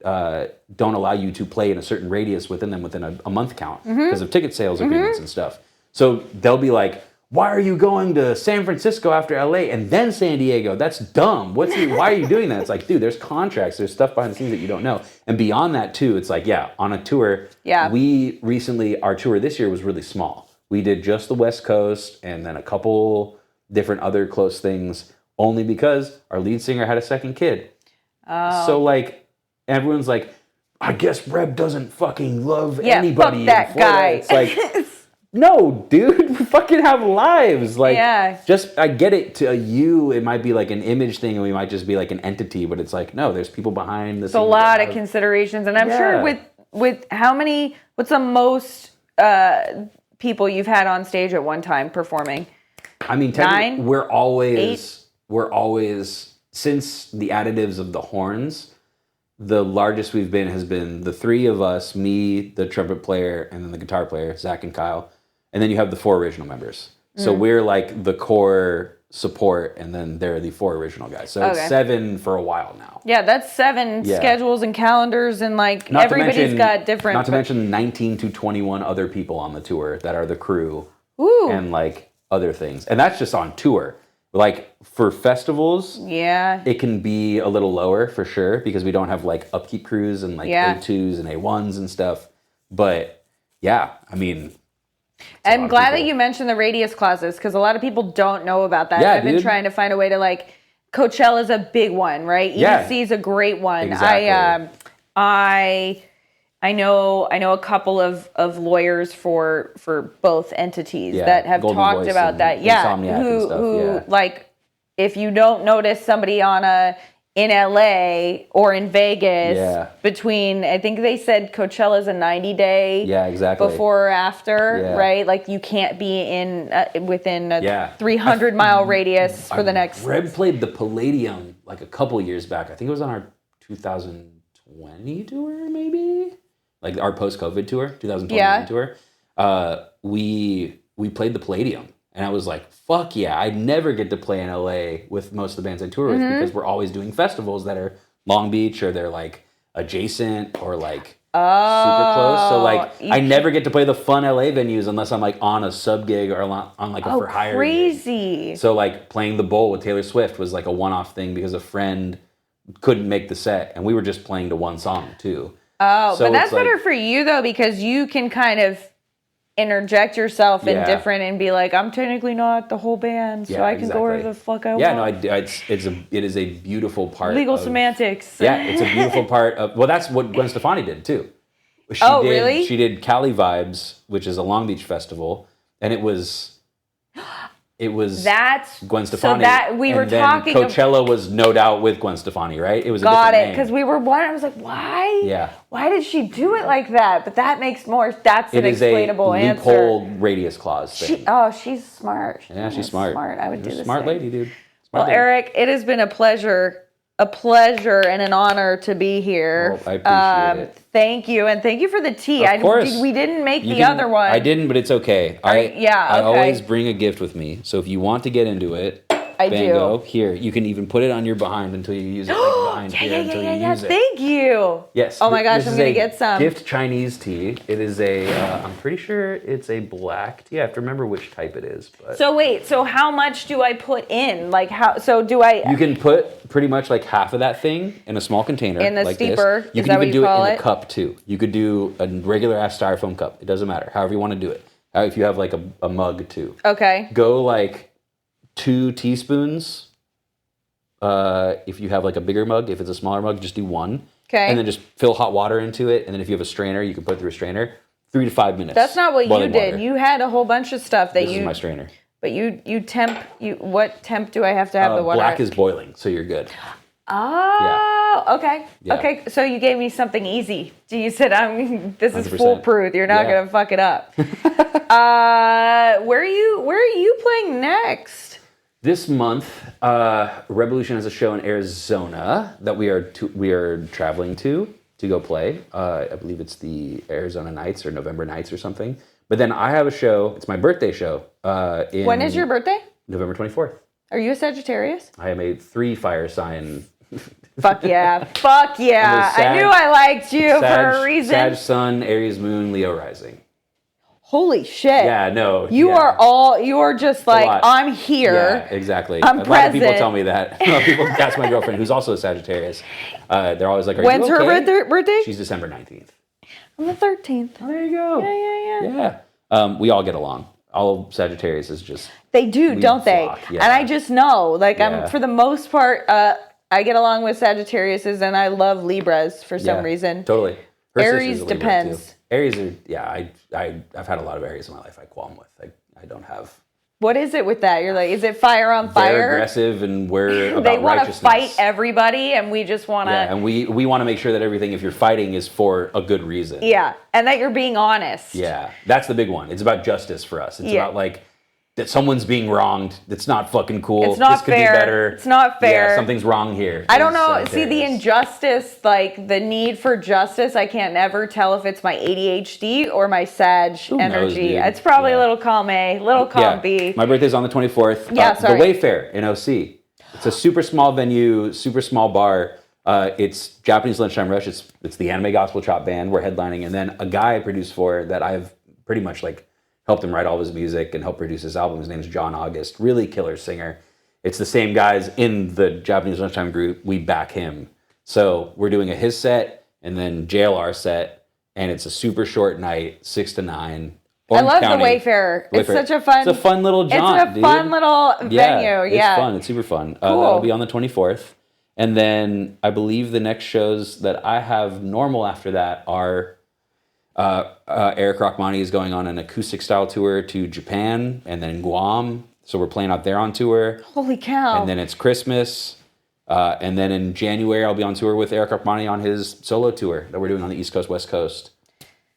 Speaker 2: don't allow you to play in a certain radius within a month count because of ticket sales agreements and stuff. So they'll be like, why are you going to San Francisco after LA and then San Diego? That's dumb. Why are you doing that? It's like, dude, there's contracts. There's stuff behind the scenes that you don't know. And beyond that too, it's like, on a tour, our tour this year was really small. We did just the West Coast and then a couple different other close things only because our lead singer had a second kid. Oh. So like, everyone's like, I guess Reb doesn't fucking love anybody.
Speaker 1: Fuck that guy.
Speaker 2: It's like, no, dude, we fucking have lives. Like, I get it. To you, it might be like an image thing, and we might just be like an entity. But it's like, no, there's people behind this.
Speaker 1: It's a lot of considerations, and I'm sure with how many? What's the most people you've had on stage at one time performing?
Speaker 2: I mean,
Speaker 1: 9?
Speaker 2: We're always since the additives of the horns. The largest we've been has been the 3 of us, me, the trumpet player, and then the guitar player, Zach and Kyle. And then you have the 4 original members. So we're like the core support, and then they're the 4 original guys. So it's 7 for a while now.
Speaker 1: Yeah, that's 7 schedules and calendars, and like everybody's got different.
Speaker 2: Not to mention 19 to 21 other people on the tour that are the crew.
Speaker 1: Ooh.
Speaker 2: And like other things. And that's just on tour. Like for festivals, it can be a little lower for sure because we don't have like upkeep crews and like A2s and A1s and stuff. But yeah, I mean,
Speaker 1: I'm glad that you mentioned the radius clauses because a lot of people don't know about that. Yeah, I've been trying to find a way to like, Coachella's a big one, right? EDC is a great one. Exactly. I know a couple of lawyers for both entities that have Golden talked Voice about that. Yeah, who like if you don't notice somebody in LA or in Vegas between, I think they said Coachella's a 90-day before or after, right? Like you can't be within a 300-mile radius for the next.
Speaker 2: Reb played the Palladium like a couple years back. I think it was on our 2020 2020 tour, maybe? Like our post-COVID tour, 2021 tour. We played the Palladium. And I was like, fuck yeah, I never get to play in LA with most of the bands I tour with because we're always doing festivals that are Long Beach or they're like adjacent or like super close. So like I never get to play the fun LA venues unless I'm like on a sub gig or on like a for hire
Speaker 1: crazy
Speaker 2: gig. So like playing the Bowl with Taylor Swift was like a one-off thing because a friend couldn't make the set and we were just playing to one song too.
Speaker 1: Oh, so but that's better for you though because you can kind of interject yourself in different and be like, I'm technically not the whole band, so I can go wherever the fuck I want.
Speaker 2: Yeah, no, it is a beautiful part.
Speaker 1: Legal semantics.
Speaker 2: Yeah, it's a beautiful part of. Well, that's what Gwen Stefani did too.
Speaker 1: Really?
Speaker 2: She did Cali Vibes, which is a Long Beach festival, and it was
Speaker 1: that's
Speaker 2: Gwen Stefani.
Speaker 1: So that we were talking.
Speaker 2: Coachella was no doubt with Gwen Stefani, right? It was
Speaker 1: got it because we were wondering. I was like, why?
Speaker 2: Yeah.
Speaker 1: Why did she do it like that? But that makes more. That's an explainable answer.
Speaker 2: It is a loophole radius clause thing.
Speaker 1: She's smart.
Speaker 2: Yeah, she's smart.
Speaker 1: I would do the
Speaker 2: smart
Speaker 1: same.
Speaker 2: Lady, dude.
Speaker 1: Well, Eric, it has been a pleasure and an honor to be here.
Speaker 2: Well, I appreciate it.
Speaker 1: Thank you, and thank you for the tea.
Speaker 2: Of course.
Speaker 1: We didn't make the other one.
Speaker 2: I didn't, but it's okay. I always bring a gift with me, so if you want to get into it, Bango, here, you can even put it on your behind until you use it, like behind here until you use it.
Speaker 1: Thank you.
Speaker 2: Yes.
Speaker 1: Oh my gosh, I'm going to get some.
Speaker 2: Gift Chinese tea. It is I'm pretty sure it's a black tea. I have to remember which type it is. But.
Speaker 1: So wait, how much do I put in? You
Speaker 2: can put pretty much like half of that thing in a small container.
Speaker 1: In the
Speaker 2: like
Speaker 1: steeper,
Speaker 2: this. You can even do it in a cup too. You could do a regular ass styrofoam cup. It doesn't matter. However you want to do it. If you have like a mug too.
Speaker 1: Okay.
Speaker 2: Go like 2 teaspoons. If you have like a bigger mug, if it's a smaller mug, just do 1.
Speaker 1: Okay.
Speaker 2: And then just fill hot water into it. And then if you have a strainer, you can put it through a strainer. 3 to 5 minutes.
Speaker 1: That's not what you did. You had a whole bunch of stuff that
Speaker 2: This is my strainer.
Speaker 1: But what temp do I have to have the water?
Speaker 2: Black is boiling, so you're good.
Speaker 1: Oh, yeah. Okay. Yeah. Okay, so you gave me something easy. You said, this is 100%. Foolproof. You're not going to fuck it up. Where are you playing next?
Speaker 2: This month, Rebelution has a show in Arizona that we are traveling to go play. I believe it's the Arizona Nights or November Nights or something. But then I have a show. It's my birthday show.
Speaker 1: When is your birthday?
Speaker 2: November 24th.
Speaker 1: Are you a Sagittarius?
Speaker 2: I am a 3 fire sign.
Speaker 1: Fuck yeah. Fuck yeah. I knew I liked you for a reason.
Speaker 2: Sag Sun, Aries Moon, Leo Rising.
Speaker 1: Holy shit.
Speaker 2: Yeah, no.
Speaker 1: You are just like, I'm here.
Speaker 2: Yeah, exactly.
Speaker 1: I'm
Speaker 2: a
Speaker 1: present.
Speaker 2: lot of people tell me that. People ask my girlfriend, who's also a Sagittarius. They're always like,
Speaker 1: When's her birthday?
Speaker 2: She's December 19th.
Speaker 1: I'm the 13th.
Speaker 2: Oh, there you go. Yeah. We all get along. All Sagittarius is just...
Speaker 1: They do, don't they? Yeah. And I just know, I'm for the most part, I get along with Sagittariuses and I love Libras for some reason.
Speaker 2: Totally.
Speaker 1: Aries depends.
Speaker 2: Aries are, I've had a lot of Aries in my life I qualm with. I don't have...
Speaker 1: What is it with that? You're like, is it fire on fire?
Speaker 2: They're aggressive and we're about
Speaker 1: they want
Speaker 2: righteousness.
Speaker 1: To fight everybody and we just want to...
Speaker 2: Yeah, and we want to make sure that everything, if you're fighting, is for a good reason.
Speaker 1: Yeah, and that you're being honest.
Speaker 2: Yeah, that's the big one. It's about justice for us. It's about like... that someone's being wronged. It's not fucking cool.
Speaker 1: It's not
Speaker 2: this could
Speaker 1: fair.
Speaker 2: Be better.
Speaker 1: It's not fair.
Speaker 2: Yeah, something's wrong here.
Speaker 1: I don't know. See, the injustice, like the need for justice, I can't never tell if it's my ADHD or my Sag energy.
Speaker 2: Knows,
Speaker 1: it's probably a little column A, little column B.
Speaker 2: My birthday's on the 24th.
Speaker 1: Yeah, sorry.
Speaker 2: The Wayfair in OC. It's a super small venue, super small bar. It's Japanese Lunchtime Rush. It's the anime gospel chop band we're headlining. And then a guy I produced for that I've pretty much like helped him write all of his music and helped produce his album. His name's John August. Really killer singer. It's the same guys in the Japanese Lunchtime group. We back him. So we're doing his set and then JLR set. And it's a super short night, 6 to 9.
Speaker 1: Orange I love County. The Wayfair. It's such a fun...
Speaker 2: It's a fun little jaunt,
Speaker 1: It's a fun little venue. Yeah,
Speaker 2: it's fun. It's super fun.
Speaker 1: Cool.
Speaker 2: That'll be on the 24th. And then I believe the next shows that I have normal after that are... Eric Hirschhorn is going on an acoustic style tour to Japan and then Guam. So we're playing out there on tour.
Speaker 1: Holy cow.
Speaker 2: And then it's Christmas. And then in January, I'll be on tour with Eric Hirschhorn on his solo tour that we're doing on the East Coast, West Coast.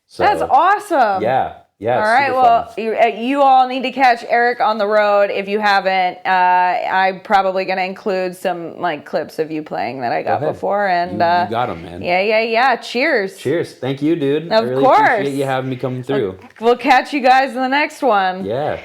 Speaker 2: So,
Speaker 1: that's awesome.
Speaker 2: Yeah. Yeah.
Speaker 1: All
Speaker 2: It's
Speaker 1: right.
Speaker 2: super
Speaker 1: Well,
Speaker 2: fun.
Speaker 1: you all need to catch Eric on the road if you haven't. I'm probably going to include some like clips of you playing that I got
Speaker 2: ahead.
Speaker 1: before. And
Speaker 2: You got him, man.
Speaker 1: Yeah. Cheers.
Speaker 2: Cheers. Thank you, dude.
Speaker 1: Of
Speaker 2: I really
Speaker 1: course.
Speaker 2: appreciate you having me come through.
Speaker 1: We'll catch you guys in the next one.
Speaker 2: Yeah.